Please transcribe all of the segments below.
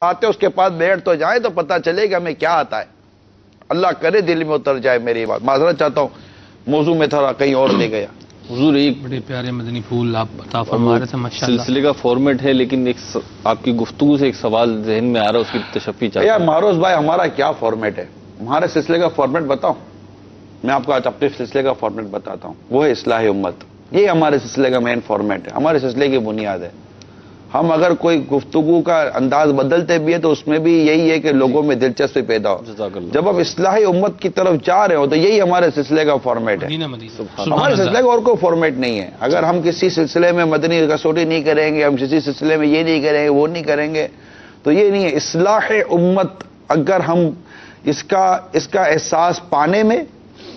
آتے اس کے پاس بیٹھ تو جائیں تو پتہ چلے کہ ہمیں کیا آتا ہے. اللہ کرے دل میں اتر جائے میری بات. معذرت چاہتا ہوں موضوع میں تھوڑا کہیں اور لے گیا. حضور ایک بڑے پیارے مدنی پھول آپ عطا فرما رہے تھے ماشاءاللہ. سلسلے کا فارمیٹ ہے لیکن ایک آپ کی گفتگو سے ایک سوال ذہن میں آ رہا ہے، اس کی تشفی چاہتا یار ہوں. معروض بھائی ہمارا کیا فارمیٹ ہے؟ ہمارے سلسلے کا فارمیٹ بتاؤں. میں آپ کو آج اپنے سلسلے کا فارمیٹ بتاتا ہوں. وہ ہے اصلاح امت. یہ ہمارے سلسلے کا مین فارمیٹ ہے، ہمارے سلسلے کی بنیاد ہے. ہم اگر کوئی گفتگو کا انداز بدلتے بھی ہے تو اس میں بھی یہی ہے کہ لوگوں میں دلچسپی پیدا ہو. جزاک اللہ. جب ہم اصلاح امت کی طرف جا رہے ہو تو یہی ہمارے سلسلے کا فارمیٹ ہے. مدینہ مدینہ ہمارے سلسلے کا اور کوئی فارمیٹ نہیں ہے. اگر ہم کسی سلسلے میں مدنی کسوٹی نہیں کریں گے، ہم کسی سلسلے میں یہ نہیں کریں گے، وہ نہیں کریں گے، تو یہ نہیں ہے. اصلاح امت اگر ہم اس کا احساس پانے میں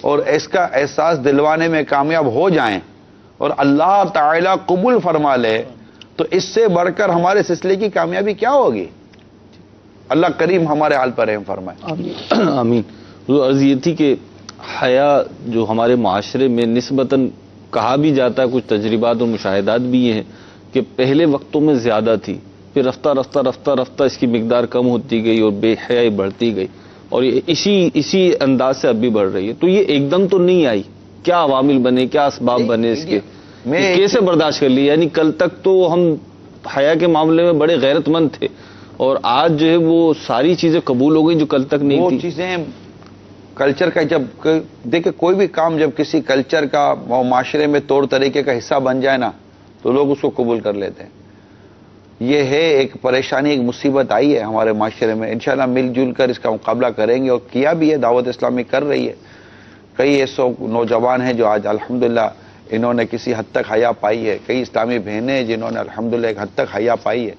اور اس کا احساس دلوانے میں کامیاب ہو جائیں اور اللہ تعالی قبول فرما لے تو اس سے بڑھ کر ہمارے سلسلے کی کامیابی کیا ہوگی؟ اللہ کریم ہمارے حال پر رحم فرمائے. آمین. عرض یہ تھی کہ حیا جو ہمارے معاشرے میں نسبتاً کہا بھی جاتا ہے، کچھ تجربات اور مشاہدات بھی یہ ہیں کہ پہلے وقتوں میں زیادہ تھی، پھر رفتہ اس کی مقدار کم ہوتی گئی اور بے حیائی بڑھتی گئی، اور یہ اسی انداز سے اب بھی بڑھ رہی ہے. تو یہ ایک دم تو نہیں آئی. کیا عوامل بنے، کیا اسباب بنے اس کے، کیسے برداشت کر لی؟ یعنی کل تک تو ہم حیا کے معاملے میں بڑے غیرت مند تھے اور آج جو ہے وہ ساری چیزیں قبول ہو گئی جو کل تک نہیں وہ تھی. چیزیں کلچر کا، جب دیکھیں کوئی بھی کام جب کسی کلچر کا معاشرے میں طور طریقے کا حصہ بن جائے نا تو لوگ اس کو قبول کر لیتے ہیں. یہ ہے ایک پریشانی، ایک مصیبت آئی ہے ہمارے معاشرے میں. انشاءاللہ مل جل کر اس کا مقابلہ کریں گے، اور کیا بھی ہے. دعوت اسلامی کر رہی ہے. کئی ایسے نوجوان ہیں جو آج الحمدللہ انہوں نے کسی حد تک حیا پائی ہے. کئی اسلامی بہنیں جنہوں نے الحمدللہ ایک حد تک حیا پائی ہے.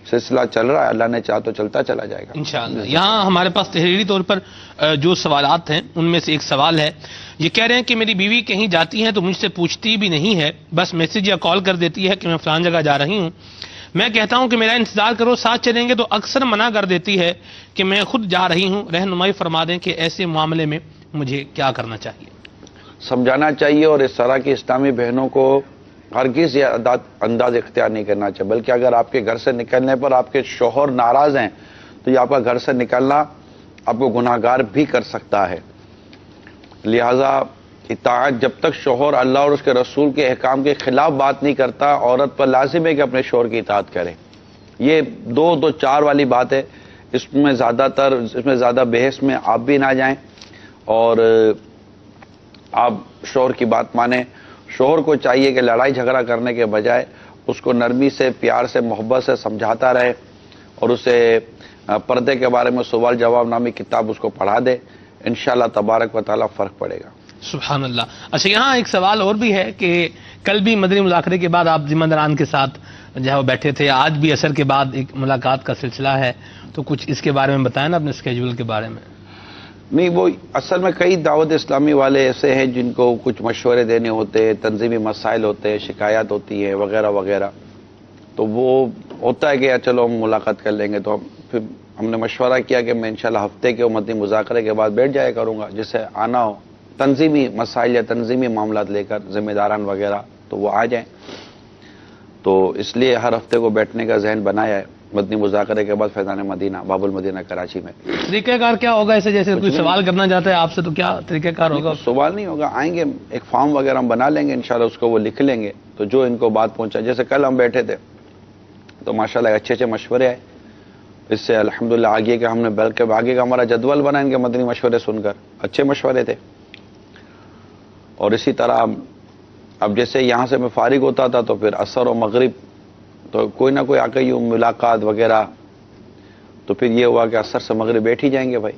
سلسلہ چل رہا ہے، اللہ نے چاہا تو چلتا چلا جائے گا انشاءاللہ. یہاں ہمارے پاس تحریری طور پر جو سوالات ہیں ان میں سے ایک سوال ہے. یہ کہہ رہے ہیں کہ میری بیوی کہیں جاتی ہے تو مجھ سے پوچھتی بھی نہیں ہے، بس میسج یا کال کر دیتی ہے کہ میں فلان جگہ جا رہی ہوں. میں کہتا ہوں کہ میرا انتظار کرو، ساتھ چلیں گے، تو اکثر منع کر دیتی ہے کہ میں خود جا رہی ہوں. رہنمائی فرما دیں کہ ایسے معاملے میں مجھے کیا کرنا چاہیے. سمجھانا چاہیے، اور اس طرح کی اسلامی بہنوں کو ہرگز یہ انداز اختیار نہیں کرنا چاہیے. بلکہ اگر آپ کے گھر سے نکلنے پر آپ کے شوہر ناراض ہیں تو یہ آپ کا گھر سے نکلنا آپ کو گناہ گار بھی کر سکتا ہے. لہذا اطاعت، جب تک شوہر اللہ اور اس کے رسول کے احکام کے خلاف بات نہیں کرتا، عورت پر لازم ہے کہ اپنے شوہر کی اطاعت کرے. یہ دو چار والی بات ہے. اس میں زیادہ بحث میں آپ بھی نہ جائیں اور آپ شوہر کی بات مانیں. شوہر کو چاہیے کہ لڑائی جھگڑا کرنے کے بجائے اس کو نرمی سے، پیار سے، محبت سے سمجھاتا رہے اور اسے پردے کے بارے میں سوال جواب نامی کتاب اس کو پڑھا دے. انشاءاللہ تبارک و تعالیٰ فرق پڑے گا. سبحان اللہ. اچھا، یہاں ایک سوال اور بھی ہے کہ کل بھی مدنی مذاکرے کے بعد آپ ذمہ داران کے ساتھ جہاں بیٹھے تھے، آج بھی عصر کے بعد ایک ملاقات کا سلسلہ ہے، تو کچھ اس کے بارے میں بتائیں نا، اپنے اسکیجول کے بارے میں. نہیں، وہ اصل میں کئی دعوت اسلامی والے ایسے ہیں جن کو کچھ مشورے دینے ہوتے ہیں، تنظیمی مسائل ہوتے ہیں، شکایات ہوتی ہیں وغیرہ وغیرہ. تو وہ ہوتا ہے کہ چلو ہم ملاقات کر لیں گے. تو پھر ہم نے مشورہ کیا کہ میں انشاءاللہ ہفتے کے مدنی مذاکرے کے بعد بیٹھ جایا کروں گا. جسے آنا ہو تنظیمی مسائل یا تنظیمی معاملات لے کر، ذمہ داران وغیرہ، تو وہ آ جائیں. تو اس لیے ہر ہفتے کو بیٹھنے کا ذہن بنایا ہے مدنی مذاکرے کے بعد فیضان مدینہ، باب المدینہ کراچی میں. طریقہ کار کیا ہوگا ایسے؟ جیسے کوئی سوال کرنا چاہتا ہے آپ سے تو کیا طریقہ کار ہوگا؟ سوال نہیں ہوگا، آئیں گے، ایک فارم وغیرہ ہم بنا لیں گے انشاءاللہ، اس کو وہ لکھ لیں گے. تو جو ان کو بات پہنچا، جیسے کل ہم بیٹھے تھے تو ماشاءاللہ اچھے مشورے آئے. اس سے الحمدللہ آگے کا ہم نے، بلکہ آگے کا ہمارا جدول بنا ان کے مدنی مشورے سن کر. اچھے مشورے تھے. اور اسی طرح اب جیسے یہاں سے میں فارغ ہوتا تھا تو پھر عصر و مغرب تو کوئی نہ کوئی آ کے یوں ملاقات وغیرہ. تو پھر یہ ہوا کہ عصر سے مغرب بیٹھ ہی جائیں گے بھائی.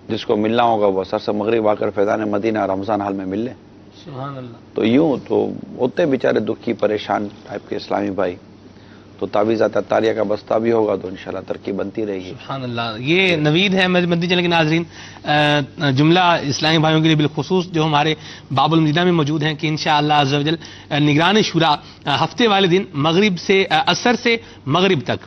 جس کو ملنا ہوگا وہ عصر سے مغرب آ کر فیضان مدینہ رمضان حال میں مل لیں. سبحان اللہ. تو یوں تو ہوتے بیچارے دکھی پریشان ٹائپ کے اسلامی بھائی. تو تعویذات عطاریہ کا بستہ بھی ہوگا تو انشاءاللہ ترقی بنتی رہے گی. سبحان اللہ. یہ نوید ہے مدنی چینل کے ناظرین، جملہ اسلامی بھائیوں کے لیے بالخصوص جو ہمارے باب المدینہ میں موجود ہیں کہ انشاءاللہ عز و جل نگران شورا ہفتے والے دن مغرب سے عصر سے مغرب تک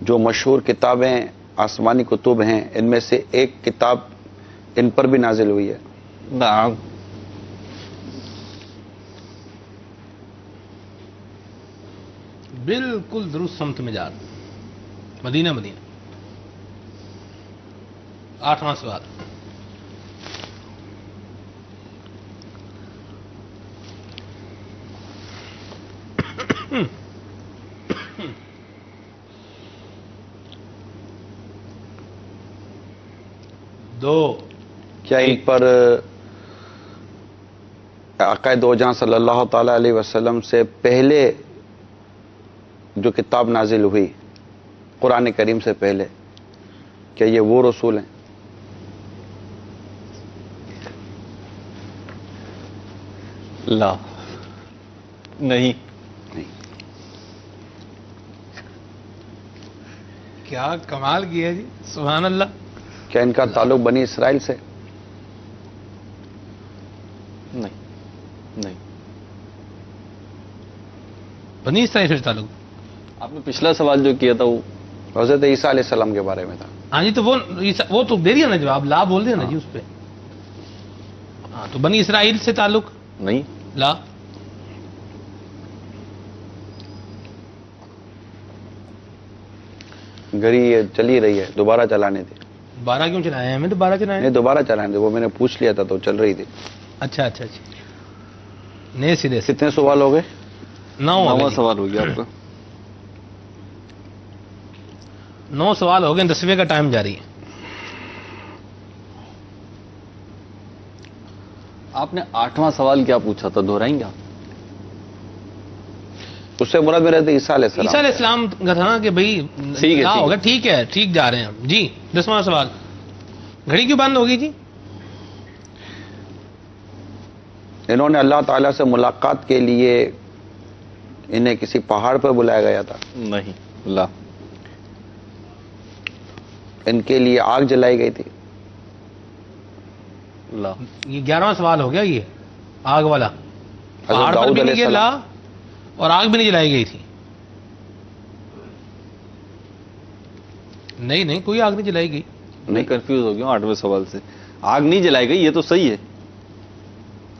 جو مشہور کتابیں آسمانی کتب ہیں ان میں سے ایک کتاب ان پر بھی نازل ہوئی ہے؟ نعم. بالکل درست سمت میں جا رہا. مدینہ 8واں سوال. دو. کیا ان پر آقا دو جہاں صلی اللہ تعالی علیہ وسلم سے پہلے جو کتاب نازل ہوئی قرآن کریم سے پہلے، کیا یہ وہ رسول ہیں؟ لا، نہیں. کیا کمال کیا جی، سبحان اللہ. کیا ان کا تعلق بنی اسرائیل سے؟ نہیں. نہیں. بنی اسرائیل سے تعلق؟ آپ نے پچھلا سوال جو کیا تھا وہ حضرت عیسیٰ علیہ السلام کے بارے میں تھا. ہاں جی، تو وہ تو دے دیا نا جواب، لا بول دیا نا جی اس پہ. ہاں تو بنی اسرائیل سے تعلق؟ نہیں. لا. گھڑی یہ چلی رہی ہے، دوبارہ چلانے تھی. 12 کیوں چلائے ہیں؟ ہمیں تو 12 چلائے نہیں ہیں. دوبارہ چلانے تھے، وہ میں نے پوچھ لیا تھا تو چل رہی تھی. اچھا اچھا اچھا. نئے سرے سے کتنے سوال ہو گئے؟ 9واں سوال ہو گیا آپ کا. 9 سوال ہو گئے، 10ویں کا ٹائم جاری ہے. آپ نے 8واں سوال کیا پوچھا تھا، دہرائیں گے آپ؟ اس سے مراد میرے تھے عیسیٰ علیہ السلام. عیسیٰ علیہ السلام کا تھا کہ بھائی ٹھیک ہے، لا ٹھیک ہوگا. ہے. ٹھیک ہے، ٹھیک جا رہے ہیں ہم جی. 10واں سوال. گھڑی کیوں بند ہوگی جی؟ انہوں نے اللہ تعالیٰ سے ملاقات کے لیے انہیں کسی پہاڑ پر بلایا گیا تھا. نہیں. لا. ان کے لیے آگ جلائی گئی تھی. لا. یہ 11واں سوال ہو گیا. یہ آگ والا پہاڑ پر داؤد بھی علیہ نہیں گیا لا، السلام. اور آگ بھی نہیں جلائی گئی تھی. نہیں کوئی آگ نہیں جلائی گئی. میں کنفیوز ہو گیا ہوں 8ویں سوال سے. آگ نہیں جلائی گئی یہ تو صحیح ہے.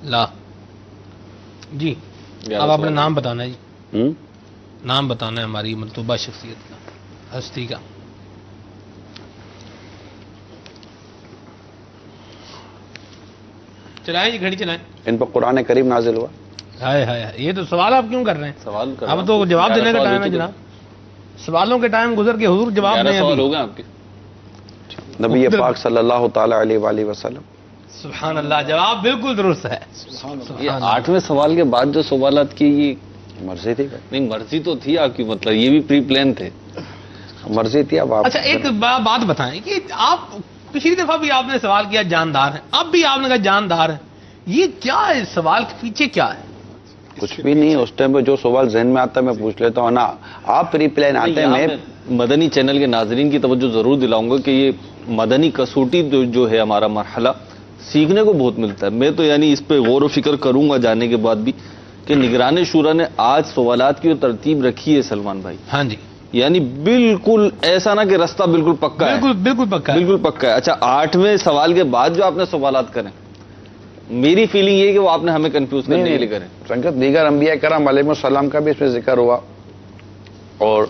لا جی. اب آپ نے نام بتانا ہے جی. ہم؟ نام بتانا ہے ہماری منتوبہ شخصیت کا، ہستی کا. چلائیں جی، گھڑی چلائیں. ان پر قرآن کریم نازل ہوا. ہائے ہائے ہائے، یہ تو سوال آپ کیوں کر رہے ہیں؟ سوال کر اب تو جواب دینے کا ٹائم ہے جناب. سوالوں کے ٹائم گزر کے حضور جواب دیں. سوال ابھی ہو گئے آپ کے. نبی پاک صلی اللہ تعالی علیہ وآلہ وسلم. سبحان اللہ، جواب بالکل درست ہے. یہ 8ویں سوال کے بعد جو سوالات کی یہ مرضی تھی. نہیں، مرضی تو تھی آپ کی، مطلب یہ بھی پری پلان تھے. مرضی تھی. اب آپ اچھا ایک بات بتائیں کہ آپ پچھلی دفعہ بھی آپ نے سوال کیا جاندار ہیں، اب بھی آپ نے کہا جاندار ہیں. یہ کیا ہے؟ سوال کے پیچھے کیا ہے؟ کچھ بھی نہیں. اس ٹائم پہ جو سوال ذہن میں آتا ہے میں پوچھ لیتا ہوں نا. آپ پری پلان آتے ہیں. میں مدنی چینل کے ناظرین کی توجہ ضرور دلاؤں گا کہ یہ مدنی کسوٹی جو ہے ہمارا مرحلہ، سیکھنے کو بہت ملتا ہے. میں تو یعنی اس پہ غور و فکر کروں گا جانے کے بعد بھی کہ نگران شورا نے آج سوالات کی جو ترتیب رکھی ہے سلمان بھائی، ہاں جی، یعنی بالکل ایسا نہ کہ راستہ بالکل پکا ہے. بالکل پکا ہے. بالکل پکا ہے. اچھا 8ویں سوال کے بعد جو آپ نے سوالات کریں، میری فیلنگ یہ ہے کہ وہ آپ نے ہمیں کنفیوز کرنے کے لیے کریں. سنگت دیگر انبیاء کرام علیہ السلام کا بھی اس میں ذکر ہوا اور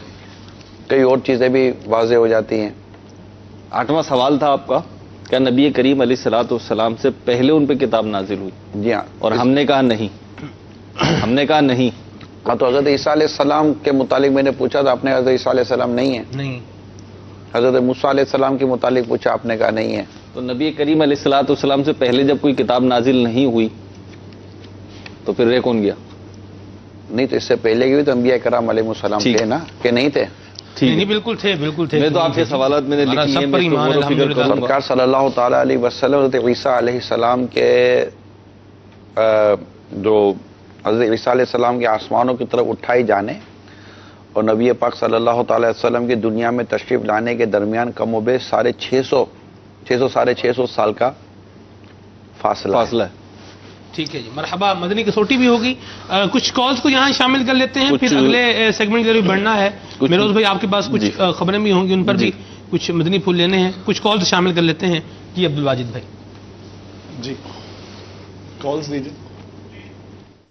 کئی اور چیزیں بھی واضح ہو جاتی ہیں. 8واں سوال تھا آپ کا، کیا نبی کریم علیہ الصلوۃ والسلام سے پہلے ان پہ کتاب نازل ہوئی؟ جی ہاں. اور ہم نے کہا نہیں. ہم نے کہا نہیں. ہاں تو حضرت عیسیٰ علیہ السلام کے متعلق میں نے پوچھا تھا، آپ نے حضرت عیسیٰ علیہ السلام نہیں ہے. نہیں. حضرت موسیٰ علیہ السلام کے متعلق پوچھا، آپ نے کہا نہیں ہے. تو نبی کریم علیہ الصلوۃ والسلام سے پہلے جب کوئی کتاب نازل نہیں ہوئی تو پھر رہ کون گیا؟ نہیں تو اس سے پہلے کی بھی تو انبیاء کرام علیہ السلام ٹھیک. تھے نا، کہ نہیں تھے؟ نہیں بالکل تھے، بالکل تھے. میں تو آپ کے سوالات میں نے ہمارا لکھی ہیں، سب پر میں اس پہ ایمان غور و فکر الحمدللہ. کروں گا. سرکار صلی اللہ تعالی علیہ وسلم حضرت عیسیٰ علیہ السلام کے جو حضرت عیسیٰ علیہ السلام کے آسمانوں کی طرف اٹھائی جانے اور نبی پاک صلی اللہ تعالی وسلم کی دنیا میں تشریف لانے کے درمیان کم و بیش 650 ساڑھے 600 سال کا فاصلہ فاصلہ ہے. ٹھیک ہے جی، مرحبا. مدنی کسوٹی بھی ہوگی. کچھ کالز کو یہاں شامل کر لیتے ہیں، پھر اگلے سیگمنٹ کے لیے بڑھنا ہے. میروز بھائی آپ کے پاس کچھ خبریں بھی ہوں گی، ان پر بھی کچھ مدنی پھول لینے ہیں. کچھ کالز شامل کر لیتے ہیں. جی عبدالواجد بھائی. جی کالز دیجیے.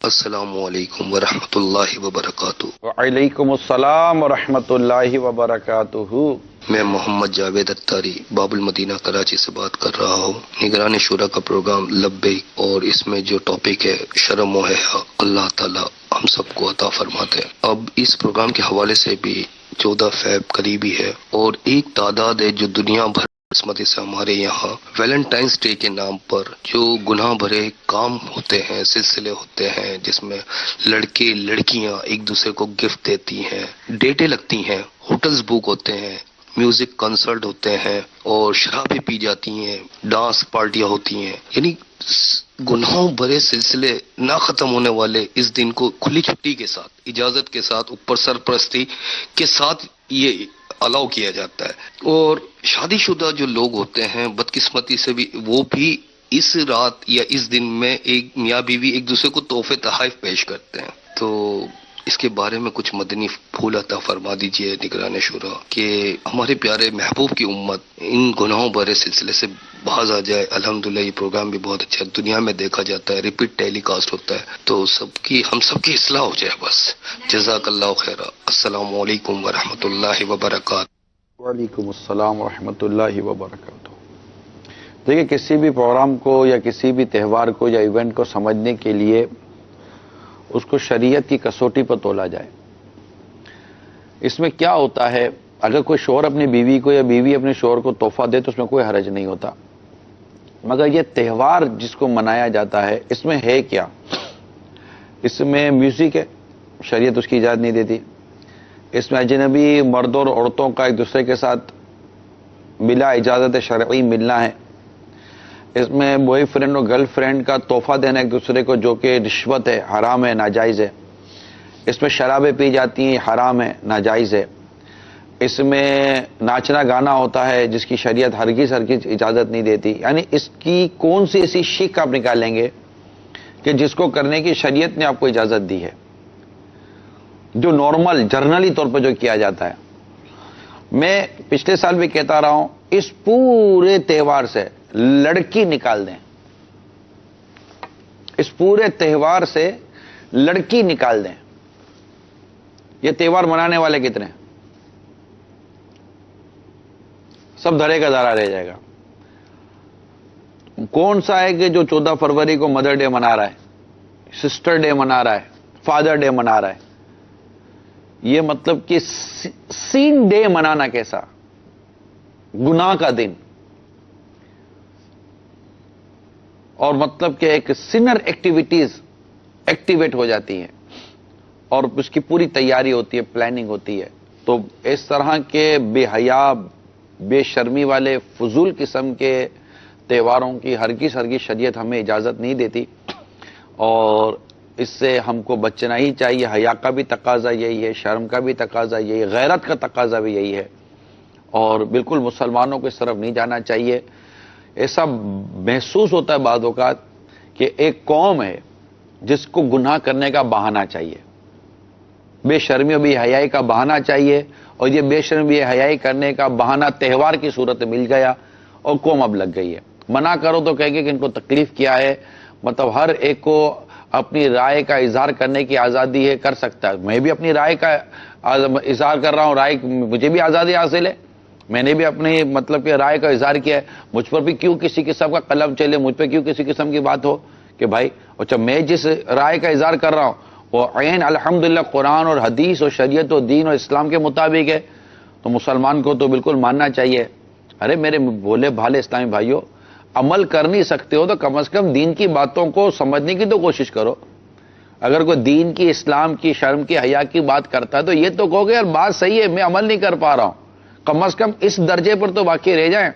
السلام علیکم ورحمۃ اللہ وبرکاتہ. وعلیکم السلام ورحمۃ اللہ وبرکاتہ. میں محمد جاوید اتاری باب المدینہ کراچی سے بات کر رہا ہوں. نگران شورا کا پروگرام لبیک، اور اس میں جو ٹاپک ہے شرم و حیا، اللہ تعالی ہم سب کو عطا فرماتے ہیں. اب اس پروگرام کے حوالے سے بھی 14 فیب قریبی ہے، اور ایک تعداد ہے جو دنیا بھر قسمتی سے ہمارے یہاں ویلنٹائنس ڈے کے نام پر جو گناہ بھرے کام ہوتے ہیں، سلسلے ہوتے ہیں، جس میں لڑکے لڑکیاں ایک دوسرے کو گفٹ دیتی ہیں، ڈیٹیں لگتی ہیں، ہوٹلز بک ہوتے ہیں، میوزک کنسرٹ ہوتے ہیں، اور شرابیں پی جاتی ہیں، ڈانس پارٹیاں ہوتی ہیں. یعنی گناہوں بھرے سلسلے نہ ختم ہونے والے اس دن کو کھلی چھٹی کے ساتھ، اجازت کے ساتھ، اوپر سرپرستی کے ساتھ یہ الاؤ کیا جاتا ہے. اور شادی شدہ جو لوگ ہوتے ہیں بدقسمتی سے بھی، وہ بھی اس رات یا اس دن میں ایک میاں بیوی ایک دوسرے کو تحفے تحائف پیش کرتے ہیں. تو اس کے بارے میں کچھ مدنی پھول عطا فرما دیجئے نگران شورا، کہ ہمارے پیارے محبوب کی امت ان گناہوں بھرے سلسلے سے باز آ جائے. الحمدللہ یہ پروگرام بھی بہت اچھا ہے، دنیا میں دیکھا جاتا ہے، ریپیٹ ٹیلی کاسٹ ہوتا ہے، تو ہم سب کی اصلاح ہو جائے بس. جزاک اللہ خیرہ. السلام علیکم ورحمۃ اللہ وبرکاتہ. وعلیکم السلام ورحمۃ اللہ وبرکاتہ. دیکھیے، کسی بھی پروگرام کو یا کسی بھی تہوار کو یا ایونٹ کو سمجھنے کے لیے اس کو شریعت کی کسوٹی پر تولا جائے. اس میں کیا ہوتا ہے، اگر کوئی شوہر اپنی بیوی کو یا بیوی اپنے شوہر کو تحفہ دے تو اس میں کوئی حرج نہیں ہوتا، مگر یہ تہوار جس کو منایا جاتا ہے اس میں ہے کیا؟ اس میں میوزک ہے، شریعت اس کی اجازت نہیں دیتی. اس میں اجنبی مردوں اور عورتوں کا ایک دوسرے کے ساتھ بلا اجازت شرعی ملنا ہے. اس میں بوائے فرینڈ اور گرل فرینڈ کا تحفہ دینا ایک دوسرے کو، جو کہ رشوت ہے، حرام ہے، ناجائز ہے. اس میں شرابیں پی جاتی ہیں، حرام ہے، ناجائز ہے. اس میں ناچنا گانا ہوتا ہے جس کی شریعت ہرگز اجازت نہیں دیتی. یعنی اس کی کون سی ایسی شک آپ نکالیں گے کہ جس کو کرنے کی شریعت نے آپ کو اجازت دی ہے، جو نارمل جرنلی طور پر جو کیا جاتا ہے. میں پچھلے سال بھی کہتا رہا ہوں، اس پورے تہوار سے لڑکی نکال دیں، اس پورے تہوار سے لڑکی نکال دیں. یہ تہوار منانے والے کتنے ہیں؟ سب دھرے کا دھرا رہ جائے گا. کون سا ہے کہ جو 14 فروری کو مدر ڈے منا رہا ہے، سسٹر ڈے منا رہا ہے، فادر ڈے منا رہا ہے؟ یہ مطلب کہ سین ڈے منانا کیسا، گناہ کا دن، اور مطلب کہ ایک سینر ایکٹیویٹیز ایکٹیویٹ ہو جاتی ہیں اور اس کی پوری تیاری ہوتی ہے، پلاننگ ہوتی ہے. تو اس طرح کے بے حیا، بے شرمی والے فضول قسم کے تہواروں کی ہرگز شریعت ہمیں اجازت نہیں دیتی، اور اس سے ہم کو بچنا ہی چاہیے. حیا کا بھی تقاضا یہی ہے، شرم کا بھی تقاضا یہی ہے، غیرت کا تقاضا بھی یہی ہے، اور بالکل مسلمانوں کو اس طرف نہیں جانا چاہیے. ایسا محسوس ہوتا ہے بعض اوقات کہ ایک قوم ہے جس کو گناہ کرنے کا بہانہ چاہیے، بے شرمی و بے حیائی کا بہانہ چاہیے، اور یہ بے شرمی بے حیائی کرنے کا بہانہ تہوار کی صورت مل گیا اور قوم اب لگ گئی ہے. منع کرو تو کہیں گے کہ ان کو تکلیف کیا ہے. مطلب ہر ایک کو اپنی رائے کا اظہار کرنے کی آزادی ہے، کر سکتا ہے. میں بھی اپنی رائے کا اظہار کر رہا ہوں، رائے مجھے بھی آزادی حاصل ہے، میں نے بھی اپنی مطلب کہ رائے کا اظہار کیا ہے. مجھ پر بھی کیوں کسی قسم کا قلم چلے، مجھ پہ کیوں کسی قسم کی بات ہو کہ بھائی، اچھا میں جس رائے کا اظہار کر رہا ہوں وہ عین الحمدللہ قرآن اور حدیث اور شریعت اور دین اور اسلام کے مطابق ہے، تو مسلمان کو تو بالکل ماننا چاہیے. ارے میرے بھولے بھالے اسلامی بھائیوں، عمل کر نہیں سکتے ہو تو کم از کم دین کی باتوں کو سمجھنے کی تو کوشش کرو. اگر کوئی دین کی، اسلام کی، شرم کی، حیا کی بات کرتا ہے تو یہ تو کہو گے یار بات صحیح ہے، میں عمل نہیں کر پا رہا ہوں. کم از کم اس درجے پر تو واقعی رہ جائیں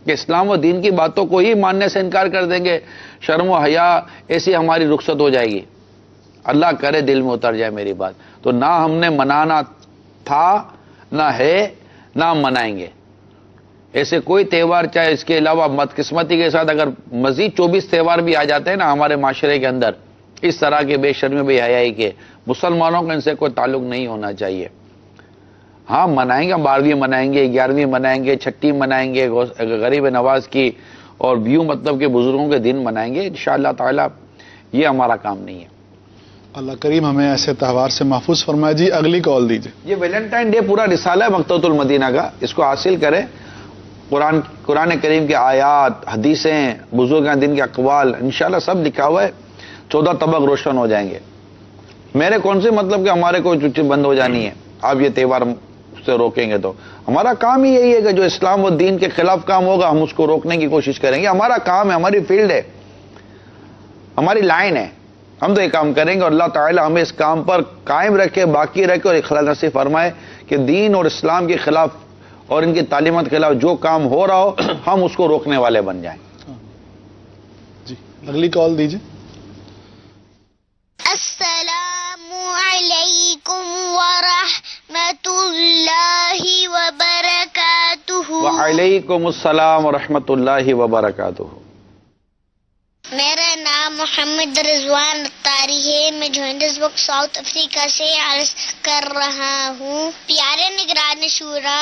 کہ اسلام و دین کی باتوں کو ہی ماننے سے انکار کر دیں گے. شرم و حیا ایسی ہماری رخصت ہو جائے گی. اللہ کرے دل میں اتر جائے میری بات. تو نہ ہم نے منانا تھا، نہ ہے، نہ منائیں گے. ایسے کوئی تہوار، چاہے اس کے علاوہ بدقسمتی کے ساتھ اگر مزید 24 تہوار بھی آ جاتے ہیں نا ہمارے معاشرے کے اندر اس طرح کے بے شرمی بے حیائی کے، مسلمانوں کا ان سے کوئی تعلق نہیں ہونا چاہیے. ہاں منائیں گے، 12ویں منائیں گے، 11ویں منائیں گے، چھٹی منائیں گے، غریب نواز کی، اور یوں مطلب کہ بزرگوں کے دن منائیں گے انشاءاللہ تعالی. یہ ہمارا کام نہیں ہے. اللہ کریم ہمیں ایسے تہوار سے محفوظ فرمائے. جی اگلی کال دیجیے. یہ ویلنٹائن ڈے پورا رسالہ ہے مکتبۃ المدینہ کا، اس کو حاصل کریں. قرآن کریم کے آیات، حدیثیں، بزرگان دین کے اقوال انشاءاللہ سب لکھا ہوا ہے. 14 طبق روشن ہو جائیں گے. میرے کون سے مطلب کہ ہمارے کوئی چیز بند ہو جانی ہے آپ یہ تہوار سے روکیں گے. تو ہمارا کام ہی یہی ہے کہ جو اسلام و دین کے خلاف کام ہوگا ہم اس کو روکنے کی کوشش کریں گے. ہمارا کام ہے، ہماری فیلڈ ہے، ہماری لائن ہے، ہم تو یہ کام کریں گے. اور اللہ تعالی ہمیں اس کام پر قائم رکھے، باقی رکھے، اور اخلاص نصیب فرمائے کہ دین اور اسلام کے خلاف اور ان کی تعلیمات کے خلاف جو کام ہو رہا ہو ہم اس کو روکنے والے بن جائیں. جی اگلی کال دیجیے. السلام علیکم ورحمۃ اللہ وبرکاتہ. وعلیکم السلام ورحمۃ اللہ وبرکاتہ. میرا نام محمد رضوان اختاری ہے. میں جوہانسبرگ ساؤتھ افریقہ سے عرض کر رہا ہوں. پیارے نگران شورا،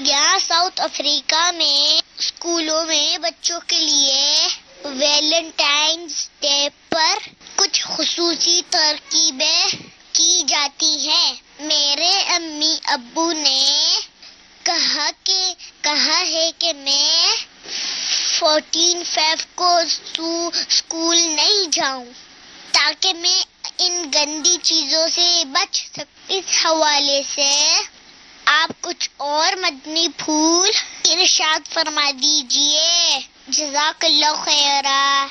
یہاں ساؤتھ افریقہ میں اسکولوں میں بچوں کے لیے ویلنٹائنز ڈے پر کچھ خصوصی ترکیبیں کی جاتی ہیں. میرے امی ابو نے کہا ہے کہ میں 14 فیب کو اسکول نہیں جاؤں تاکہ میں ان گندی چیزوں سے بچ سکوں. اس حوالے سے آپ کچھ اور مدنی پھول ارشاد فرما دیجئے. جزاک اللہ خیرا.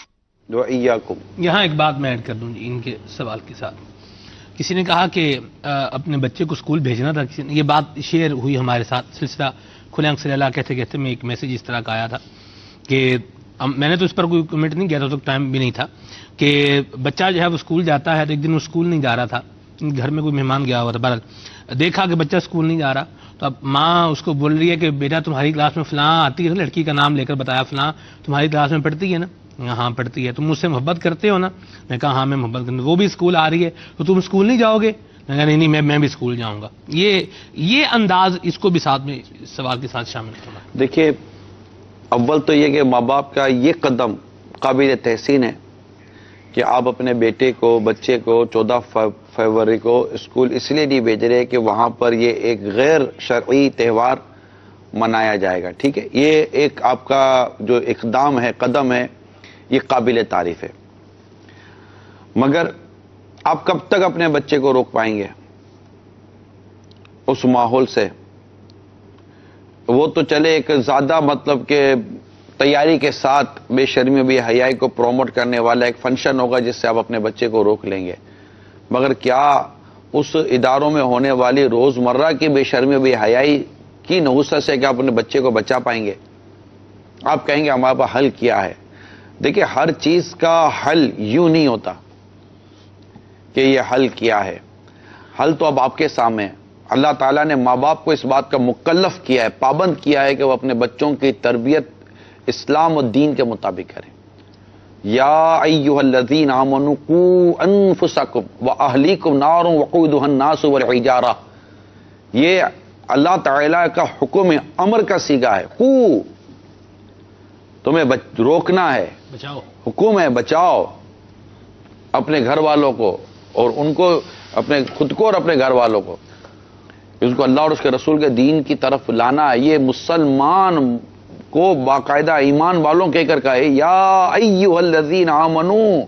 وإیاکم. یہاں ایک بات میں ایڈ کر دوں ان کے سوال کے ساتھ. کسی نے کہا کہ اپنے بچے کو اسکول بھیجنا تھا، یہ بات شیئر ہوئی ہمارے ساتھ. سلسلہ کھلے آنکھ سے اللہ کہتے کہتے میں ایک میسج اس طرح کا آیا تھا کہ میں نے تو اس پر کوئی کمنٹ نہیں کیا تھا، تو ٹائم بھی نہیں تھا، کہ بچہ جو ہے وہ اسکول جاتا ہے تو ایک دن وہ اسکول نہیں جا رہا تھا، گھر میں کوئی مہمان گیا ہوا تھا، بہرحال دیکھا کہ بچہ اسکول نہیں جا رہا، تو اب ماں اس کو بول رہی ہے کہ بیٹا تمہاری کلاس میں فلاں آتی ہے، لڑکی کا نام لے کر بتایا فلاں تمہاری کلاس میں پڑھتی ہے نا؟ ہاں پڑھتی ہے. تم مجھ سے محبت کرتے ہو نا؟ میں کہا ہاں میں محبت کرتا ہوں. وہ بھی اسکول آ رہی ہے تو تم اسکول نہیں جاؤ گے؟ میں کہا نہیں میں بھی اسکول جاؤں گا. یہ انداز اس کو بھی ساتھ میں سوال کے ساتھ شامل کرنا. دیکھیے اول تو یہ کہ ماں باپ کا یہ قدم قابل تحسین ہے کہ آپ اپنے بیٹے کو، بچے کو 14 فروری کو اسکول اس لیے نہیں بھیج رہے کہ وہاں پر یہ ایک غیر شرعی تہوار منایا جائے گا. ٹھیک ہے، یہ ایک آپ کا جو اقدام ہے، قدم ہے، یہ قابل تعریف ہے. مگر آپ کب تک اپنے بچے کو روک پائیں گے اس ماحول سے؟ وہ تو چلے ایک زیادہ مطلب کہ تیاری کے ساتھ بے شرمی بے حیائی کو پروموٹ کرنے والا ایک فنکشن ہوگا جس سے آپ اپنے بچے کو روک لیں گے. مگر کیا اس اداروں میں ہونے والی روزمرہ کی بے شرمی بے حیائی کی نحوست سے کیا آپ اپنے بچے کو بچا پائیں گے؟ آپ کہیں گے ہمارے پاس حل کیا ہے. دیکھیں ہر چیز کا حل یوں نہیں ہوتا کہ یہ حل کیا ہے. حل تو اب آپ کے سامنے ہے. اللہ تعالیٰ نے ماں باپ کو اس بات کا مکلف کیا ہے، پابند کیا ہے کہ وہ اپنے بچوں کی تربیت اسلام و دین کے مطابق کریں. یا ایھا الذین آمنوا قوا انفسکم واہلیکم نارا وقودھا الناس والحجارہ. یہ اللہ تعالیٰ کا حکم امر کا صیغہ ہے. قو، تمہیں روکنا ہے، بچاؤ. حکم ہے بچاؤ اپنے گھر والوں کو، اور ان کو اپنے خود کو اور اپنے گھر والوں کو. اس کو اللہ اور اس کے رسول کے دین کی طرف لانا ہے. یہ مسلمان کو باقاعدہ ایمان والوں کہہ کر کہا ہے یا ایھا الذین آمنوا،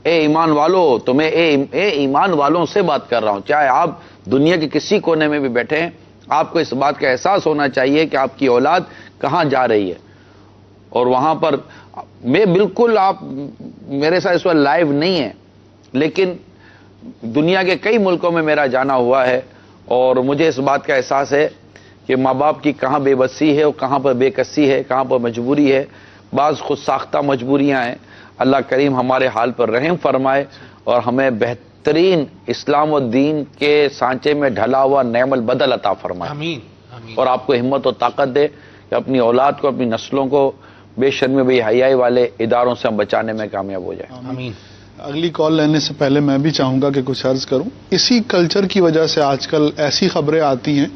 اے ایمان والو. تو میں اے ایمان والوں سے بات کر رہا ہوں. چاہے آپ دنیا کے کسی کونے میں بھی بیٹھے ہیں، آپ کو اس بات کا احساس ہونا چاہیے کہ آپ کی اولاد کہاں جا رہی ہے. اور وہاں پر میں بالکل، آپ میرے ساتھ اس وقت لائیو نہیں ہے، لیکن دنیا کے کئی ملکوں میں میرا جانا ہوا ہے اور مجھے اس بات کا احساس ہے کہ ماں باپ کی کہاں بے بسی ہے اور کہاں پر بے کسی ہے، کہاں پر مجبوری ہے. بعض خود ساختہ مجبوریاں ہیں. اللہ کریم ہمارے حال پر رحم فرمائے اور ہمیں بہترین اسلام و دین کے سانچے میں ڈھلا ہوا نعم البدل عطا فرمائے. آمین آمین. اور آپ کو ہمت و طاقت دے کہ اپنی اولاد کو, اپنی نسلوں کو بے شرمی بے حیائی والے اداروں سے ہم بچانے میں کامیاب ہو جائیں. آمین. اگلی کال لینے سے پہلے میں بھی چاہوں گا کہ کچھ عرض کروں. اسی کلچر کی وجہ سے آج کل ایسی خبریں آتی ہیں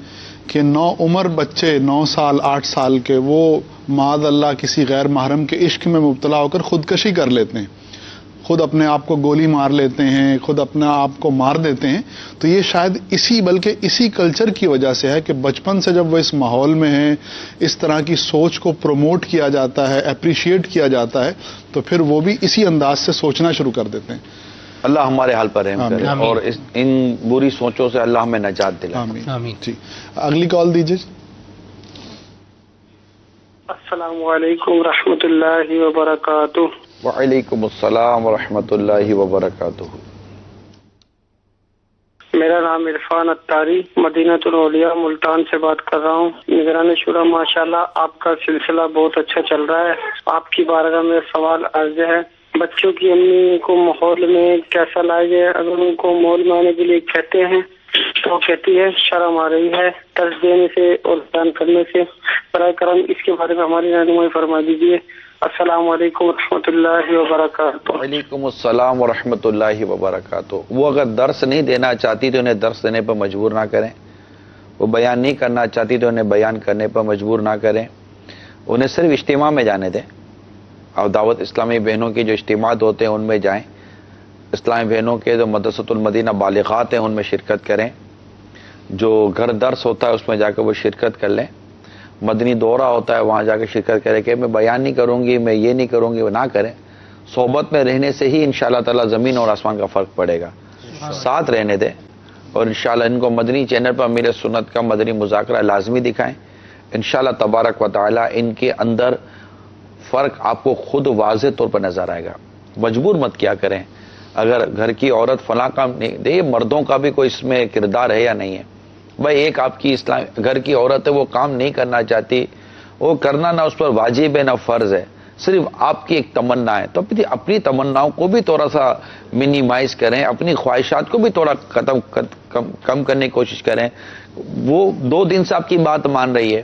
کہ 9 عمر بچے 9 سال 8 سال کے وہ معاذ اللہ کسی غیر محرم کے عشق میں مبتلا ہو کر خودکشی کر لیتے ہیں, خود اپنے آپ کو گولی مار لیتے ہیں, خود اپنے آپ کو مار دیتے ہیں. تو یہ شاید بلکہ اسی کلچر کی وجہ سے ہے کہ بچپن سے جب وہ اس ماحول میں ہیں, اس طرح کی سوچ کو پروموٹ کیا جاتا ہے, اپریشیٹ کیا جاتا ہے, تو پھر وہ بھی اسی انداز سے سوچنا شروع کر دیتے ہیں. اللہ ہمارے حال پر رحم کرے اور ان بری سوچوں سے اللہ ہمیں نجات دلائے. آمین. آمین. جی اگلی کال دیجیے. السلام علیکم ورحمۃ اللہ وبرکاتہ. وعلیکم السلام ورحمۃ اللہ وبرکاتہ. میرا نام عرفان اتاری مدینہ الاولیاء ملتان سے بات کر رہا ہوں. نگران شورا ماشاءاللہ آپ کا سلسلہ بہت اچھا چل رہا ہے. آپ کی بارگاہ میں سوال عرض ہے, بچوں کی امی کو ماحول میں کیسا لائے جائے؟ اگر ان کو ماحول میں آنے کے لیے کہتے ہیں تو کہتی ہے شرم آ رہی ہے درس دینے سے اور بیان کرنے سے. برائے کرم اس کے بارے میں ہماری رہنمائی فرما دیجیے. السلام علیکم ورحمۃ اللہ وبرکاتہ. وعلیکم السلام ورحمۃ اللہ وبرکاتہ. وہ اگر درس نہیں دینا چاہتی تو انہیں درس دینے پر مجبور نہ کریں. وہ بیان نہیں کرنا چاہتی تو انہیں بیان کرنے پر مجبور نہ کریں. انہیں صرف اجتماع میں جانے دیں. اور دعوت اسلامی بہنوں کے جو اجتماعات ہوتے ہیں ان میں جائیں. اسلامی بہنوں کے جو مدرسۃ المدینہ بالغات ہیں ان میں شرکت کریں. جو گھر درس ہوتا ہے اس میں جا کر وہ شرکت کر لیں. مدنی دورہ ہوتا ہے وہاں جا کے شرکت کریں کہ میں بیان نہیں کروں گی, میں یہ نہیں کروں گی, وہ نہ کریں. صحبت میں رہنے سے ہی انشاءاللہ تعالی زمین اور آسمان کا فرق پڑے گا. ساتھ رہنے دیں اور انشاءاللہ ان کو مدنی چینل پر امیر سنت کا مدنی مذاکرہ لازمی دکھائیں. انشاءاللہ تبارک و تعالی ان کے اندر فرق آپ کو خود واضح طور پر نظر آئے گا. مجبور مت کیا کریں. اگر گھر کی عورت فلاں کام نہیں دے, مردوں کا بھی کوئی اس میں کردار ہے یا نہیں ہے. بھائی ایک آپ کی اسلام گھر کی عورت ہے, وہ کام نہیں کرنا چاہتی, وہ کرنا نہ اس پر واجب ہے نہ فرض ہے, صرف آپ کی ایک تمنا ہے, تو اپنی تمناؤں کو بھی تھوڑا سا منیمائز کریں, اپنی خواہشات کو بھی تھوڑا کم کرنے کی کوشش کریں. وہ 2 دن سے آپ کی بات مان رہی ہے,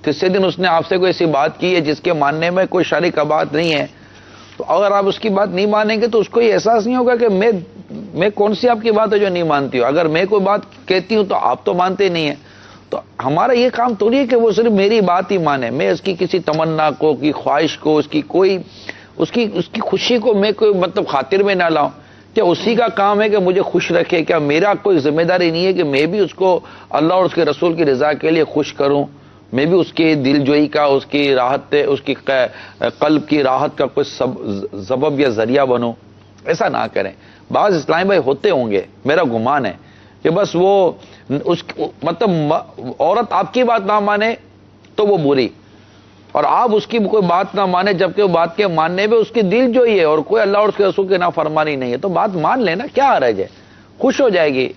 تیسرے دن اس نے آپ سے کوئی ایسی بات کی ہے جس کے ماننے میں کوئی شرعی بات نہیں ہے, تو اگر آپ اس کی بات نہیں مانیں گے تو اس کو یہ احساس نہیں ہوگا کہ میں کون سی آپ کی بات ہے جو نہیں مانتی ہوں. اگر میں کوئی بات کہتی ہوں تو آپ تو مانتے نہیں ہیں. تو ہمارا یہ کام تو نہیں ہے کہ وہ صرف میری بات ہی مانے, میں اس کی کسی تمنا کو, کی خواہش کو, اس کی خوشی کو میں کوئی مطلب خاطر میں نہ لاؤں. کیا اسی کا کام ہے کہ مجھے خوش رکھے؟ کیا میرا کوئی ذمہ داری نہیں ہے کہ میں بھی اس کو اللہ اور اس کے رسول کی رضا کے لیے خوش کروں, میں بھی اس کی دل جوئی کا, اس کی راحت, اس کی قلب کی راحت کا کوئی سبب یا ذریعہ بنوں؟ ایسا نہ کریں. بعض اسلامی بھائی ہوتے ہوں گے, میرا گمان ہے کہ بس وہ مطلب عورت آپ کی بات نہ مانے تو وہ بری, اور آپ اس کی کوئی بات نہ مانے جبکہ وہ بات کے ماننے میں اس کی دل جوئی ہے اور کوئی اللہ اور اس کے رسول کی نافرمانی نہیں ہے, تو بات مان لینا, کیا حرج ہے, خوش ہو جائے گی.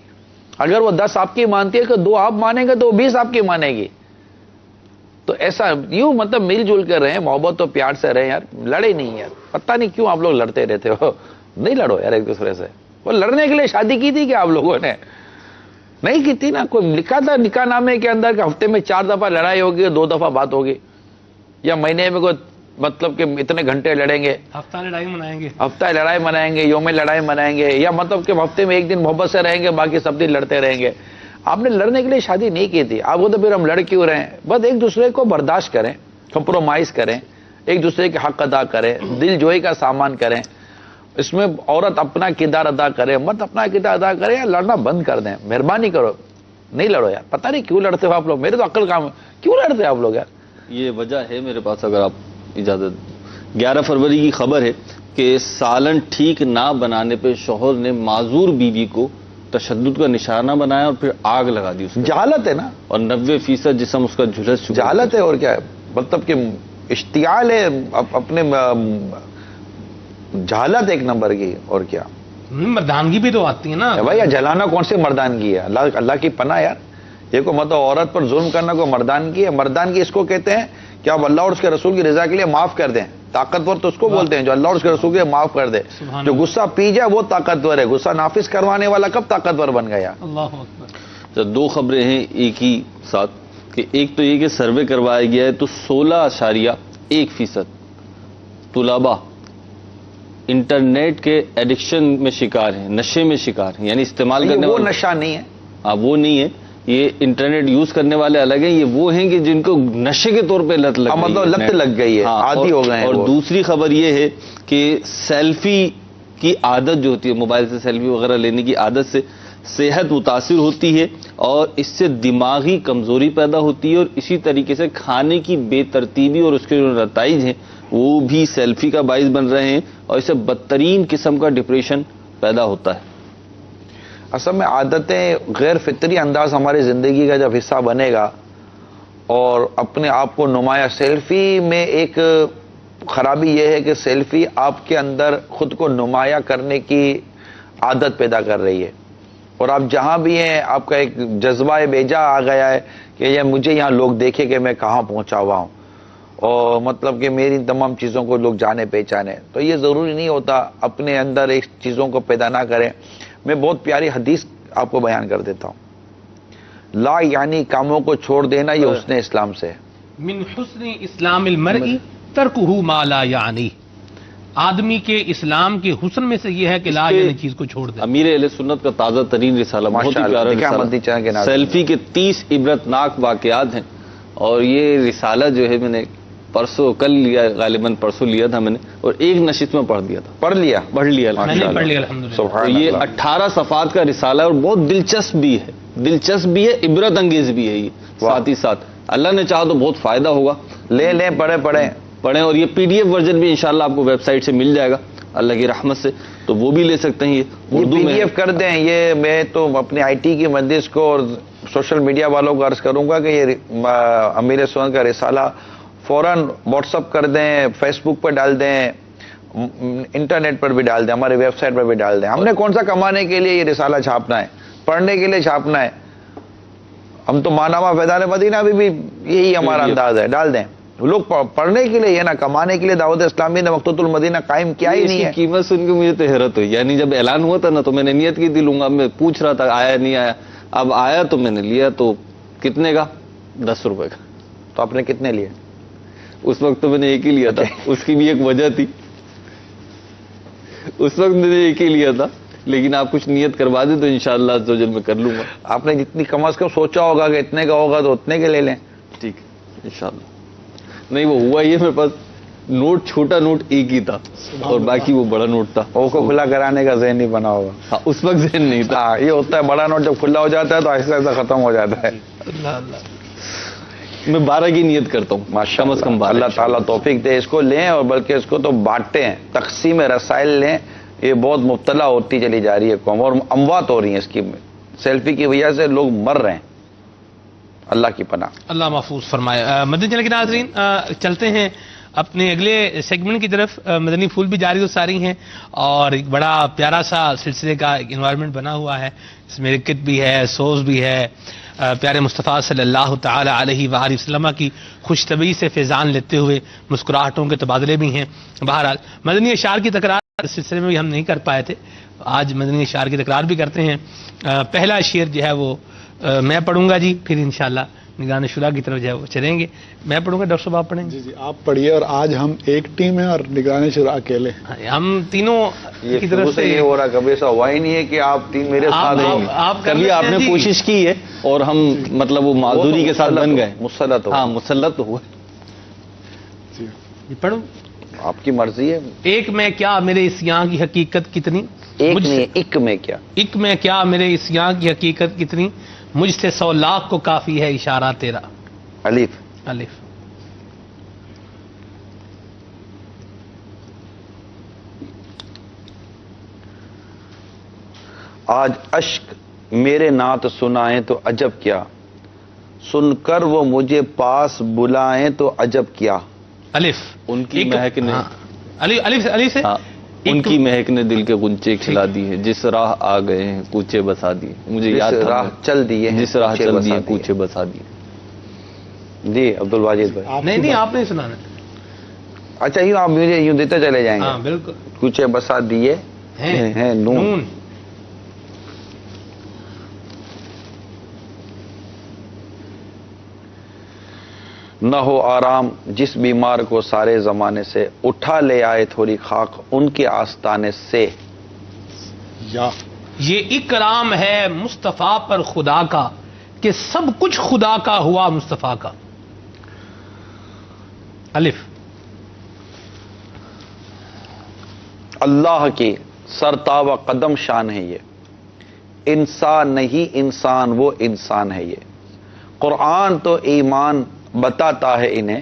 اگر وہ 10 آپ کی مانتی ہے کہ 2 آپ مانیں گے تو وہ 20 آپ کی مانے گی. تو ایسا یوں مطلب مل جل کر رہیں, محبت و پیار سے رہیں. یار لڑے نہیں یار, پتہ نہیں کیوں آپ لوگ لڑتے رہتے ہو. نہیں لڑو یار ایک دوسرے سے. وہ لڑنے کے لیے شادی کی تھی کہ آپ لوگوں نے نہیں کی تھی نا. کوئی لکھا تھا نکاح نامے کے اندر کہ ہفتے میں 4 دفعہ لڑائی ہوگی, 2 دفعہ بات ہوگی, یا مہینے میں کوئی مطلب کہ اتنے گھنٹے لڑیں گے, ہفتہ لڑائی منائیں گے, یوم لڑائی منائیں گے, یا مطلب کہ ہفتے میں 1 دن محبت سے رہیں گے, باقی سب دن لڑتے رہیں گے. آپ نے لڑنے کے لیے شادی نہیں کی تھی. آپ کو تو پھر ہم لڑ کیوں رہے ہیں؟ بس ایک دوسرے کو برداشت کریں, کمپرومائز کریں, ایک دوسرے کے حق ادا کریں, دل جوئی کا سامان کریں. اس میں عورت اپنا کردار ادا کرے, مرد اپنا کردار ادا کرے. یا لڑنا بند کر دیں, مہربانی کرو, نہیں لڑو یار. پتہ نہیں کیوں لڑتے ہو آپ لوگ, میرے تو عقل کام ہے, کیوں لڑتے ہیں آپ لوگ یار؟ یہ وجہ ہے میرے پاس, اگر آپ اجازت. 11 فروری کی خبر ہے کہ سالن ٹھیک نہ بنانے پہ شوہر نے معذور بیوی کو تشدد کا نشانہ بنایا اور پھر آگ لگا دی. اس جہالت ہے نا, اور 90% جسم اس کا جھلس چکا. جہالت ہے اور کیا ہے, مطلب کہ اشتعال ہے اپنے, جہالت ایک نمبر کی. اور کیا مردانگی بھی تو آتی ہے نا بھائی. جلانا کون سی مردانگی ہے؟ اللہ کی پناہ یار. یہ کو مطلب عورت پر ظلم کرنا کوئی مردانگی ہے؟ مردانگی اس کو کہتے ہیں کہ آپ اللہ اور اس کے رسول کی رضا کے لیے معاف کر دیں. طاقتور تو اس کو بولتے ہیں جو اللہ اور اس کے رسول کے لیے معاف کر دے. جو غصہ پی جائے وہ طاقتور ہے, غصہ نافذ کروانے والا کب طاقتور بن گیا؟ اللہ اکبر. 2 خبریں ہیں ایک ہی ساتھ. کہ ایک تو یہ کہ سروے کروایا گیا ہے تو 16.1% طلباء انٹرنیٹ کے ایڈکشن میں شکار ہیں، نشے میں شکار ہیں، یعنی استعمال کرنے وہ والے نشہ نہیں ہے، ہاں وہ نہیں ہے، یہ انٹرنیٹ یوز کرنے والے الگ ہیں، یہ وہ ہیں کہ جن کو نشے کے طور پہ لت لگ گئی ہے، مطلب لت لگ گئی ہے، ہاں، عادی ہو گئے ہیں اور وہ۔ دوسری خبر یہ ہے کہ سیلفی کی عادت جو ہوتی ہے، موبائل سے سیلفی وغیرہ لینے کی عادت سے صحت متاثر ہوتی ہے اور اس سے دماغی کمزوری پیدا ہوتی ہے، اور اسی طریقے سے کھانے کی بے ترتیبی اور اس کے جو نتائج ہیں وہ بھی سیلفی کا باعث بن رہے ہیں، اور اس سے بدترین قسم کا ڈپریشن پیدا ہوتا ہے۔ اصل میں عادتیں غیر فطری انداز ہماری زندگی کا جب حصہ بنے گا اور اپنے آپ کو نمایاں، سیلفی میں ایک خرابی یہ ہے کہ سیلفی آپ کے اندر خود کو نمایاں کرنے کی عادت پیدا کر رہی ہے، اور آپ جہاں بھی ہیں آپ کا ایک جذبہ بیجا آ گیا ہے کہ یہ مجھے یہاں لوگ دیکھیں کہ میں کہاں پہنچا ہوا ہوں، اور مطلب کہ میری تمام چیزوں کو لوگ جانے پہچانے۔ تو یہ ضروری نہیں ہوتا، اپنے اندر ایک چیزوں کو پیدا نہ کریں۔ میں بہت پیاری حدیث آپ کو بیان کر دیتا ہوں، لا یعنی کاموں کو چھوڑ دینا یہ حسن اسلام سے ہے۔ من حسن اسلام المرء ترکہ ما لا یعنی، آدمی کے اسلام کے حسن میں سے یہ ہے کہ لا یعنی چیز کو چھوڑ دے۔ امیر اہل سنت کا تازہ ترین رسالہ، بہت ہی ماشاءاللہ، پیارا دیکھیں احمد رسالہ، چینل کے ناظرین۔ سیلفی کے 30 عبرتناک واقعات ہیں، اور یہ رسالہ جو ہے میں نے پرسوں کل لیا، غالباً پرسوں لیا تھا میں نے، اور ایک نشست میں پڑھ دیا تھا، پڑھ لیا پڑھ لیا میں نے الحمدللہ۔ پڑھ لیا الحمدللہ۔ تو سبحان یہ اللہ۔ 18 صفحات کا رسالہ ہے اور بہت دلچسپ بھی ہے، دلچسپ بھی ہے، عبرت انگیز بھی ہے یہ، ساتھ ہی ساتھ اللہ نے چاہا تو بہت فائدہ ہوگا۔ لیں پڑھیں، اور یہ پی ڈی ایف ورژن بھی انشاءاللہ آپ کو ویب سائٹ سے مل جائے گا اللہ کی رحمت سے، تو وہ بھی لے سکتے ہیں، یہ اردو پی میں ڈی ہے۔ ایف کر دیں۔ یہ میں تو اپنے آئی ٹی کی مجلس کو اور سوشل میڈیا والوں کو عرض کروں گا کہ یہ امیر سنت کا رسالہ فوراً واٹس اپ کر دیں، فیس بک پر ڈال دیں، انٹرنیٹ پر بھی ڈال دیں، ہمارے ویب سائٹ پر بھی ڈال دیں۔ ہم نے کون سا کمانے کے لیے یہ رسالہ چھاپنا ہے؟ پڑھنے کے لیے چھاپنا ہے۔ ہم تو مانامہ فیضان مدینہ بھی یہی ہمارا انداز ہے، ڈال دیں۔ لوگ پڑھنے کے لیے، یہ نا کمانے کے لیے دعوت اسلامی نے مقتوۃ المدینہ قائم کیا ہی نہیں ہے۔ اس کی قیمت سن کے مجھے تو حیرت ہوئی، یعنی جب اعلان ہوا تھا نا تو میں نے نیت کی تھی لوں گا، میں پوچھ رہا تھا آیا نہیں آیا، اب آیا تو میں نے لیا۔ تو کتنے کا؟ 10 روپے کا۔ تو آپ نے کتنے لیے؟ اس وقت تو میں نے ایک ہی لیا تھا، اس کی بھی ایک وجہ تھی، اس وقت میں نے ایک ہی لیا تھا، لیکن آپ کچھ نیت کروا دیں تو انشاءاللہ عزوجل میں کر لوں گا۔ آپ نے جتنی کم از کم سوچا ہوگا کہ اتنے کا ہوگا تو اتنے کے لے لیں۔ ٹھیک ہے انشاءاللہ۔ نہیں وہ ہوا یہ، میرے پاس نوٹ، چھوٹا نوٹ ایک ہی تھا اور باقی وہ بڑا نوٹ تھا، وہ کو کھلا کرانے کا ذہن نہیں بنا ہوگا۔ ہاں اس وقت ذہن نہیں تھا۔ ہاں یہ ہوتا ہے، بڑا نوٹ جب کھلا ہو جاتا ہے تو آہستہ آہستہ ختم ہو جاتا ہے۔ میں 12 کی نیت کرتا ہوں، کم از کم 12۔ اللہ تعالیٰ توفیق دے، اس کو لیں اور بلکہ اس کو تو بانٹیں، تقسیم رسائل لیں۔ یہ بہت مبتلا ہوتی چلی جا رہی ہے قوم، اور اموات ہو رہی ہیں اس کی سیلفی کی وجہ سے، لوگ مر رہے ہیں۔ اللہ کی پناہ، اللہ محفوظ فرمائے۔ مدنی چینل کے ناظرین، چلتے ہیں اپنے اگلے سیگمنٹ کی طرف۔ مدنی پھول بھی جاری و ساری ہیں اور ایک بڑا پیارا سا سلسلے کا ایک انوائرمنٹ بنا ہوا ہے، اس میں رکت بھی ہے، سوز بھی ہے، پیارے مصطفیٰ صلی اللہ تعالی علیہ وآلہ وسلم کی خوش طبعی سے فیضان لیتے ہوئے مسکراہٹوں کے تبادلے بھی ہیں۔ بہرحال مدنی اشعار کی تکرار اس سلسلے میں بھی ہم نہیں کر پائے تھے، آج مدنی اشعار کی تکرار بھی کرتے ہیں۔ پہلا شعر جو ہے وہ میں پڑھوں گا جی، پھر انشاءاللہ نگران شورا کی طرف جو ہے وہ چلیں گے۔ میں پڑھوں گا، ڈاکٹر صاحب آپ پڑھیں گے؟ جی آپ پڑھیے، اور آج ہم ایک ٹیم ہیں اور نگران شورا اکیلے ہیں۔ ہم تینوں کی طرف سے یہ ہو رہا، کبھی ایسا ہوا ہی نہیں ہے کہ آپ تین میرے ساتھ ہیں۔ آپ کبھی آپ نے کوشش کی ہے اور ہم مطلب وہ معذوری کے ساتھ بن گئے، مسلط ہو۔ ہاں مسلط ہوا۔ پڑھوں؟ آپ کی مرضی ہے۔ ایک میں کیا میرے اس یہاں کی حقیقت کتنی، ایک نہیں، ایک میں کیا، ایک میں کیا میرے اس یہاں کی حقیقت کتنی، مجھ سے 100 لاکھ کو کافی ہے اشارہ تیرا۔ الف الف۔ آج اشک میرے نعت سنائیں تو عجب کیا، سن کر وہ مجھے پاس بلائیں تو عجب کیا۔ الف ان کی مہک نے، الف سے ہاں ان کی مہک نے دل کے غنچے کھلا دی ہے، جس راہ آ گئے ہیں کوچے بسا دیے۔ مجھے یاد جس تھا، راہ چل دیے ہیں، جس راہ کوچے چل بسا دیے دیے۔ کوچے بسا دیے۔ جی عبد الواجد بھائی، نہیں آپ نہیں سنانا۔ اچھا یوں آپ مجھے یوں دیتے چلے جائیں ہاں گے۔ بالکل، کوچے بسا دیے ہیں نون۔ نہ ہو آرام جس بیمار کو سارے زمانے سے، اٹھا لے آئے تھوڑی خاک ان کے آستانے سے. یا یہ اکرام ہے مصطفیٰ پر خدا کا کہ سب کچھ خدا کا ہوا مصطفیٰ کا. الف. اللہ کی سرتاب قدم شان ہے یہ، انسان نہیں انسان وہ انسان ہے یہ. قرآن تو ایمان بتاتا ہے انہیں،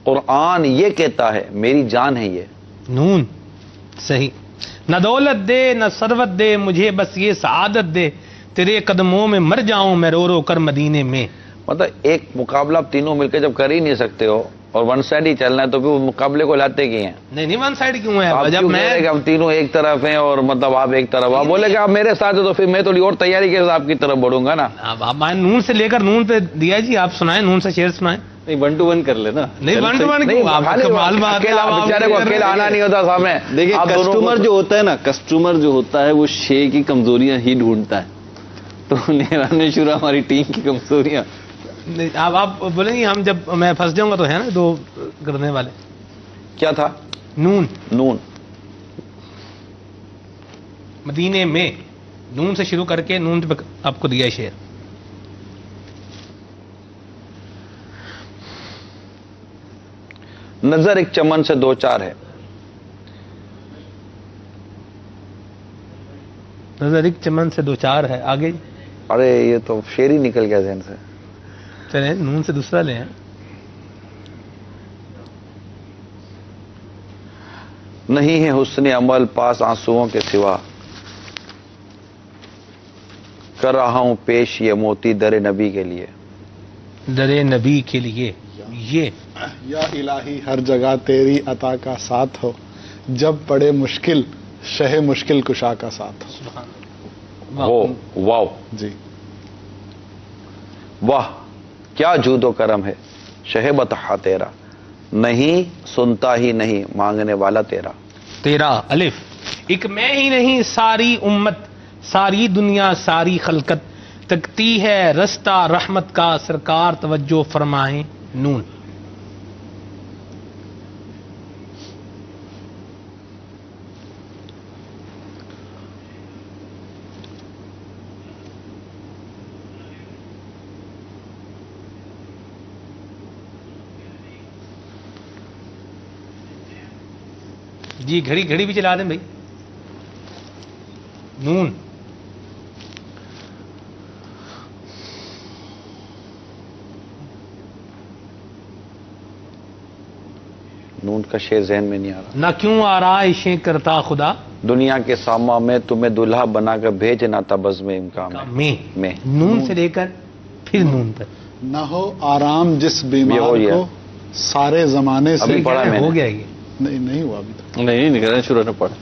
قرآن یہ کہتا ہے میری جان ہے یہ. نون. صحیح. نہ دولت دے نہ ثروت دے مجھے بس یہ سعادت دے، تیرے قدموں میں مر جاؤں میں رو رو کر مدینے میں. مطلب ایک مقابلہ آپ تینوں مل کے جب کر ہی نہیں سکتے ہو اور ون سائڈ ہی چلنا ہے تو پھر مقابلے کو لاتے کی ہیں؟ نہیں ون سائڈ کیوں ہے؟ آپ جب کیوں میں کہہ رہے کہ ہم تینوں ایک طرف ہیں اور مطلب آپ ایک طرف، آپ بولے کہ آپ میرے ساتھ ہیں تو پھر میں تھوڑی اور تیاری کے ساتھ آپ کی طرف بڑھوں گا نا. اب میں نون سے لے کر نون پہ دیا جی، آپ سنائیں نون سے شعر سنائیں. نہیں 1 to 1 کر لینا. نہیں 1 to 1 نہیں، کیوں؟ آپ کمال بات ہے. بیچارے کو اکیلا آنا نہیں ہوتا سامنے. دیکھیں کسٹمر جو ہوتا ہے نا، کسٹمر جو ہوتا ہے وہ شے کی کمزوریاں ہی ڈھونڈتا ہے. تو نگران شورا ہماری ٹیم کی کمزوریاں. آپ بولیں گے ہم جب میں پھنس جاؤں گا تو ہے نا دو کرنے والے. کیا تھا؟ نون. نون. مدینے میں نون سے شروع کر کے نون پہ آپ کو دیا شعر. نظر ایک چمن سے دو چار ہے. نظر ایک چمن سے دو چار ہے. آگے. ارے یہ تو شعر ہی نکل گیا ذہن سے. چلیں نون سے دوسرا لیں. نہیں ہے حسن عمل پاس آنسوؤں کے سوا، کر رہا ہوں پیش یہ موتی در نبی کے لیے. در نبی کے لیے. یہ یا الہی ہر جگہ تیری عطا کا ساتھ ہو، جب پڑے مشکل شہ مشکل کشا کا ساتھ ہو. واو جی واہ کیا جود و کرم ہے شہ بتہا تیرا، نہیں سنتا ہی نہیں مانگنے والا تیرا. تیرا. الف. ایک میں ہی نہیں ساری امت ساری دنیا ساری خلقت تکتی ہے رستہ رحمت کا، سرکار توجہ فرمائیں. نون. جی گھڑی بھی چلا دیں بھائی. نون. نون کا شعر ذہن میں نہیں آ رہا. نہ کیوں آرائشیں کرتا خدا، دنیا کے ساما میں تمہیں دلہا بنا کر بھیجنا تھا بزم امکان میں. نون سے لے کر پھر نون پر. نہ ہو آرام جس بیمار کو سارے زمانے سے. ابھی پڑھا میں ہو گیا یہ. نہیں ہوا ابھی تک. نہیں نگران شورا نے پڑھا.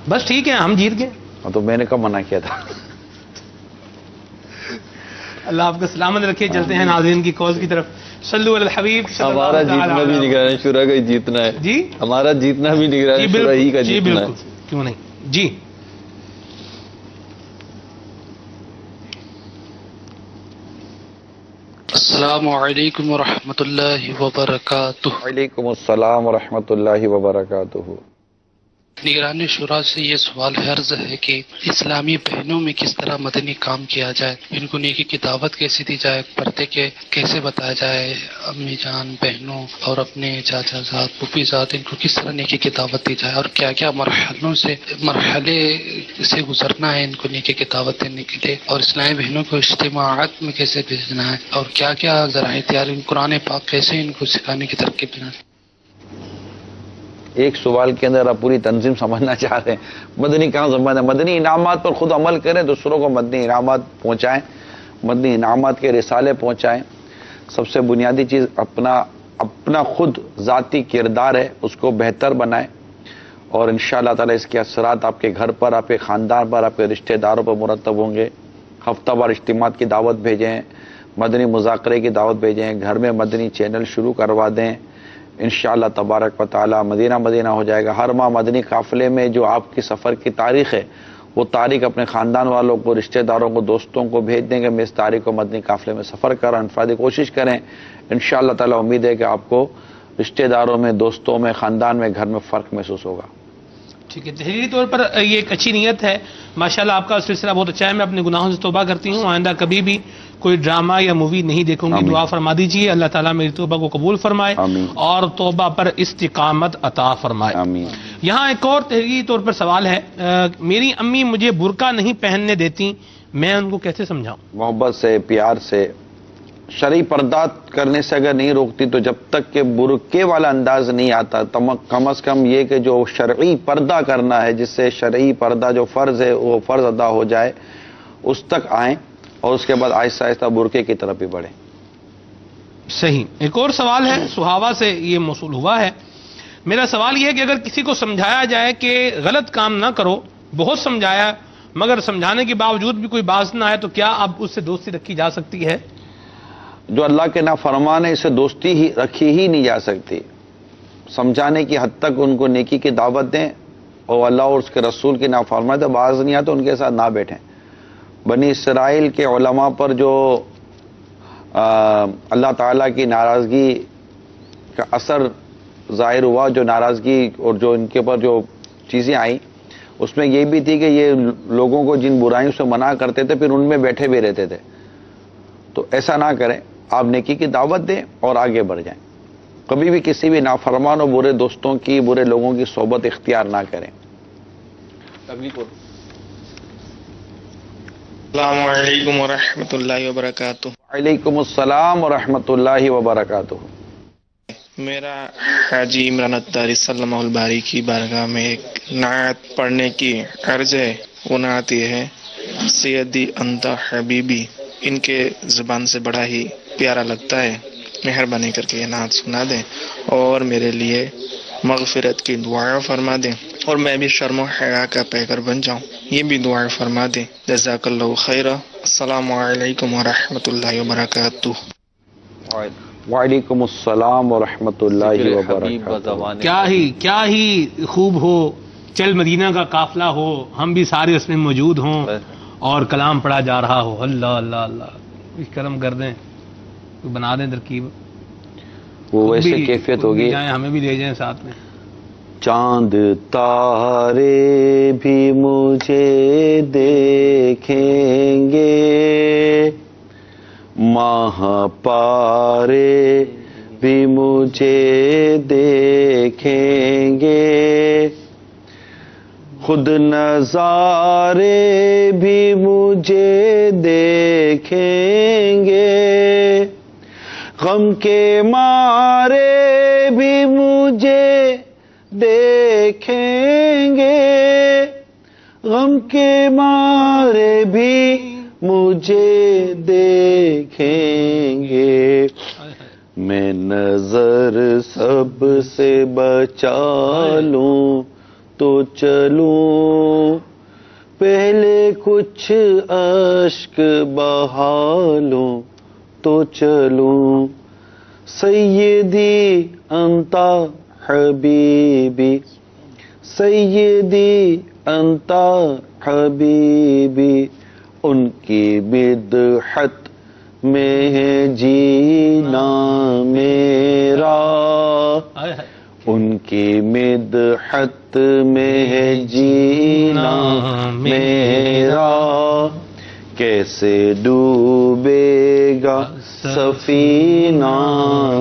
بس ٹھیک ہے ہم جیت گئے. تو میں نے کب منع کیا تھا؟ اللہ آپ کو سلامت رکھے. چلتے ہیں ناظرین کی کال کی طرف. صلو علی الحبیب. ہمارا جیتنا بھی نگران شورا کا ہی جیتنا ہے. جی ہمارا جیتنا بھی نگران شورا ہی کا جی جیتنا ہے. بالکل کیوں نہیں. جی السلام علیکم ورحمۃ اللہ وبرکاتہ. وعلیکم السلام ورحمۃ اللہ وبرکاتہ. نگران شورا سے یہ سوال عرض ہے کہ اسلامی بہنوں میں کس طرح مدنی کام کیا جائے، ان کو نیکی کی دعوت کیسے دی جائے، پردے کے کیسے بتایا جائے، امی جان بہنوں اور اپنے چاچا زاد پھوپھی زاد ان کو کس طرح نیکی کی دعوت دی جائے، اور کیا کیا مرحلے سے گزرنا ہے ان کو نیکی کی دعوت دینے کے لیے، اور اسلامی بہنوں کو اجتماعات میں کیسے بھیجنا ہے، اور کیا کیا ذرائع تیار قرآن پاک کیسے ان کو سکھانے کی ترکیب دینا ہے. ایک سوال کے اندر آپ پوری تنظیم سمجھنا چاہ رہے ہیں. مدنی کہاں سمجھنا؟ مدنی انعامات پر خود عمل کریں، دوسروں کو مدنی انعامات پہنچائیں، مدنی انعامات کے رسالے پہنچائیں. سب سے بنیادی چیز اپنا خود ذاتی کردار ہے اس کو بہتر بنائیں، اور انشاءاللہ تعالی اس کے اثرات آپ کے گھر پر، آپ کے خاندان پر، آپ کے رشتہ داروں پر مرتب ہوں گے. ہفتہ وار اجتماعات کی دعوت بھیجیں، مدنی مذاکرے کی دعوت بھیجیں، گھر میں مدنی چینل شروع کروا دیں. انشاءاللہ تبارک و تعالی مدینہ ہو جائے گا. ہر ماہ مدنی قافلے میں جو آپ کی سفر کی تاریخ ہے وہ تاریخ اپنے خاندان والوں کو، رشتہ داروں کو، دوستوں کو بھیج دیں گے میں اس تاریخ کو مدنی قافلے میں سفر کر رہا ہوں، انفرادی کوشش کریں، انشاءاللہ تعالی امید ہے کہ آپ کو رشتہ داروں میں، دوستوں میں، خاندان میں، گھر میں فرق محسوس ہوگا۔ ٹھیک ہے، تحریری طور پر یہ ایک اچھی نیت ہے، ماشاءاللہ آپ کا سلسلہ بہت اچھا ہے، میں اپنے گناہوں سے توبہ کرتی ہوں، آئندہ کبھی بھی کوئی ڈرامہ یا مووی نہیں دیکھوں گی، آمین۔ دعا فرما دیجیے اللہ تعالیٰ میری توبہ کو قبول فرمائے آمین۔ اور توبہ پر استقامت عطا فرمائے۔ آمین۔ یہاں ایک اور تحریری طور پر سوال ہے، میری امی مجھے برقع نہیں پہننے دیتی، میں ان کو کیسے سمجھاؤں؟ محبت سے، پیار سے، شرعی پردہ کرنے سے اگر نہیں روکتی تو جب تک کہ برقعے والا انداز نہیں آتا، کم از کم یہ کہ جو شرعی پردہ کرنا ہے، جس سے شرعی پردہ جو فرض ہے وہ فرض ادا ہو جائے، اس تک آئیں اور اس کے بعد آہستہ آہستہ برقعے کی طرف بھی بڑھیں۔ صحیح۔ ایک اور سوال ہے، صحابہ سے یہ موصول ہوا ہے، میرا سوال یہ ہے کہ اگر کسی کو سمجھایا جائے کہ غلط کام نہ کرو، بہت سمجھایا مگر سمجھانے کے باوجود بھی کوئی باز نہ آئے، تو کیا اب اس سے دوستی رکھی جا سکتی ہے؟ جو اللہ کے نافرمان ہے اسے دوستی ہی رکھی ہی نہیں جا سکتی۔ سمجھانے کی حد تک ان کو نیکی کی دعوت دیں، اور اللہ اور اس کے رسول کی نافرمانی تو باز نہیں آتا، ان کے ساتھ نہ بیٹھیں۔ بنی اسرائیل کے علماء پر جو اللہ تعالیٰ کی ناراضگی کا اثر ظاہر ہوا، جو ناراضگی اور جو ان کے اوپر جو چیزیں آئیں، اس میں یہ بھی تھی کہ یہ لوگوں کو جن برائیوں سے منع کرتے تھے پھر ان میں بیٹھے بھی رہتے تھے۔ تو ایسا نہ کریں، آپ نیکی کی دعوت دیں اور آگے بڑھ جائیں، کبھی بھی کسی بھی نافرمان اور برے دوستوں کی، برے لوگوں کی صحبت اختیار نہ کریں۔ السلام علیکم ورحمۃ اللہ وبرکاتہ۔ وعلیکم السلام ورحمۃ اللہ وبرکاتہ۔ میرا حاجی عمران اتاری صلی اللہ الباری کی بارگاہ میں ایک نعت پڑھنے کی عرض ہے۔ وہ نعت یہ ہے: سیدی انت حبیبی۔ ان کے زبان سے بڑا ہی پیارا لگتا ہے، مہربانی کر کے یہ نعت سنا دیں اور میرے لیے مغفرت کی دعائیں فرما دیں، اور میں بھی شرم و حیا کا پیکر بن جاؤں، یہ بھی دعائیں فرما دیں۔ جزاک اللہ خیرہ۔ السلام علیکم ورحمۃ اللہ وبرکاتہ۔ وعلیکم السلام ورحمۃ اللہ وبرکاتہ۔ کیا ہی خوب ہو، چل مدینہ کا قافلہ ہو، ہم بھی سارے اس میں موجود ہوں اور کلام پڑھا جا رہا ہو۔ اللہ اللہ اللہ، کرم کر دیں، بنا دیں ترکیب، وہ ویسے کیفیت ہوگی، جائیں ہمیں بھی لے جائیں ساتھ میں۔ چاند تارے بھی مجھے دیکھیں گے، ماہ پارے بھی مجھے دیکھیں گے، خود نظارے بھی مجھے دیکھیں گے، غم کے مارے بھی مجھے دیکھیں گے، غم کے مارے بھی مجھے دیکھیں گے، میں نظر سب سے بچا لوں تو چلوں، پہلے کچھ اشک بہا لوں تو چلوں، سیدی انتا حبیبی، سیدی انتا حبیبی، ان کی بدحت میں ہے جینا میرا، ان کی مدحت میں ہے جینا میرا، کیسے ڈوبے گا سفینہ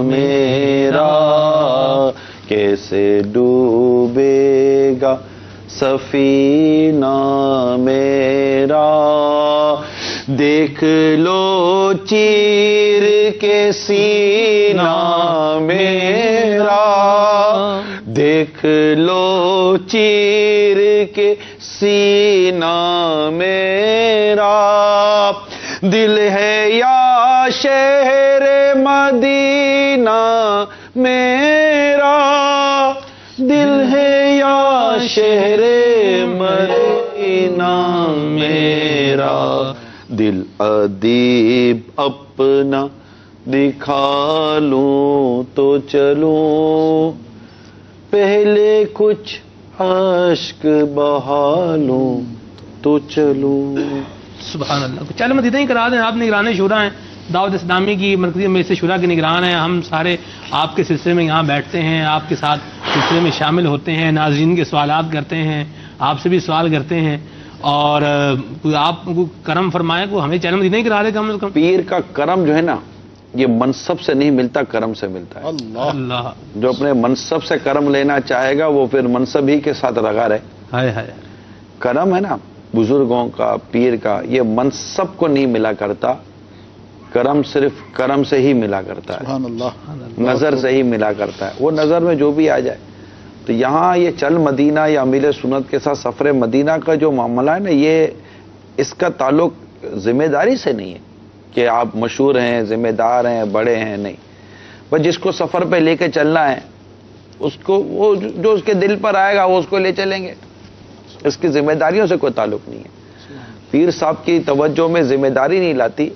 میرا، کیسے ڈوبے گا سفینہ میرا، دیکھ لو چیر کے سینہ میرا، دیکھ لو چیر کے سینہ میرا، دل ہے یا شہر مدینہ میرا، دل ہے یا شہر مدینہ میرا، دل ادیب اپنا دکھا لوں تو چلوں، پہلے کچھ اشک بہا لوں تو چلوں. سبحان اللہ. چل مدینہ ہی کرا دیں. آپ نگران شورا ہیں دعوت اسلامی کی مرکزی مجلس شورا کے نگران ہیں. ہم سارے آپ کے سلسلے میں یہاں بیٹھتے ہیں, آپ کے ساتھ سلسلے میں شامل ہوتے ہیں, ناظرین کے سوالات کرتے ہیں, آپ سے بھی سوال کرتے ہیں, اور آپ کو کرم فرمائے کو ہمیں چل مدینہ ہی کرا دیں کم از کم. پیر کا کرم جو ہے نا یہ منصب سے نہیں ملتا, کرم سے ملتا ہے. اللہ. جو اپنے منصب سے کرم لینا چاہے گا وہ پھر منصب ہی کے ساتھ لگا رہے. ہائے ہائے. کرم ہے نا بزرگوں کا, پیر کا, یہ منصب کو نہیں ملا کرتا. کرم صرف کرم سے ہی ملا کرتا ہے, سبحان اللہ. نظر سے ہی ملا کرتا ہے. وہ نظر میں جو بھی آ جائے. تو یہاں یہ چل مدینہ یا امیر سنت کے ساتھ سفر مدینہ کا جو معاملہ ہے نا, یہ اس کا تعلق ذمہ داری سے نہیں ہے کہ آپ مشہور ہیں, ذمہ دار ہیں, بڑے ہیں, نہیں. بس جس کو سفر پہ لے کے چلنا ہے اس کو, وہ جو اس کے دل پر آئے گا وہ اس کو لے چلیں گے. اس کی ذمہ داریوں سے کوئی تعلق نہیں ہے. پیر صاحب کی توجہ میں ذمہ داری نہیں لاتی,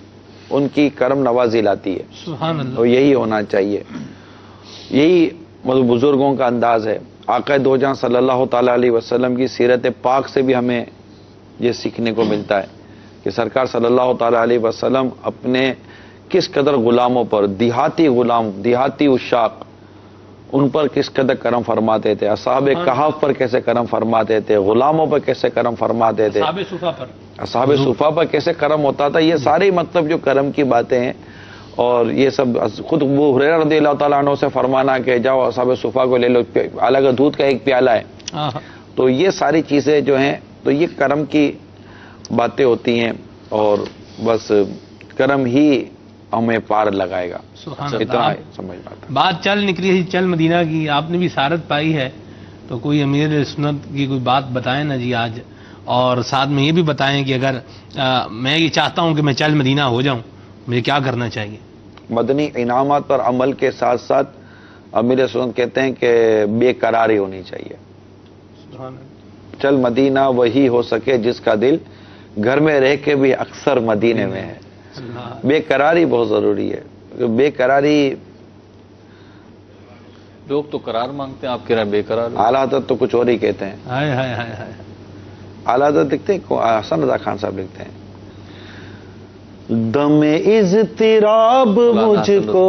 ان کی کرم نوازی لاتی ہے. سبحان اللہ. تو یہی ہونا چاہیے. یہی مطلب بزرگوں کا انداز ہے. آقا دو جہاں صلی اللہ تعالی علیہ وسلم کی سیرت پاک سے بھی ہمیں یہ سیکھنے کو ملتا ہے کہ سرکار صلی اللہ تعالی علیہ وسلم اپنے کس قدر غلاموں پر, دیہاتی غلام, دیہاتی عشاق, ان پر کس قدر کرم فرماتے تھے. اصحاب کہف پر کیسے کرم فرماتے تھے, غلاموں پر کیسے کرم فرماتے تھے, اصحاب صفا پر کیسے کرم ہوتا تھا. یہ سارے مطلب جو کرم کی باتیں ہیں, اور یہ سب خود ابو ہریرہ رضی اللہ تعالیٰ عنہ سے فرمانا کہ جاؤ اصحاب صفا کو لے لو, الگ دودھ کا ایک پیالہ ہے. تو یہ ساری چیزیں جو ہیں تو یہ کرم کی باتیں ہوتی ہیں, اور بس کرم ہی ہمیں پار لگائے گا. اتنا سمجھ بات چل نکلی ہے چل مدینہ کی. آپ نے بھی سارت پائی ہے تو کوئی امیر سنت کی کوئی بات بتائیں نا جی آج, اور ساتھ میں یہ بھی بتائیں کہ اگر میں یہ چاہتا ہوں کہ میں چل مدینہ ہو جاؤں, مجھے کیا کرنا چاہیے. مدنی انعامات پر عمل کے ساتھ ساتھ امیر سنت کہتے ہیں کہ بے قراری ہونی چاہیے. چل مدینہ وہی ہو سکے جس کا دل گھر میں رہ کے بھی اکثر مدینے میں ہے. بے قراری بہت ضروری ہے. بے قراری, لوگ تو قرار مانگتے ہیں, آپ کہہ رہے ہیں بے قرار. اعلیٰ حضرت تو کچھ اور ہی کہتے ہیں. اعلیٰ حضرت لکھتے ہیں, حسن رضا خان صاحب لکھتے ہیں, دم اضطراب مجھ کو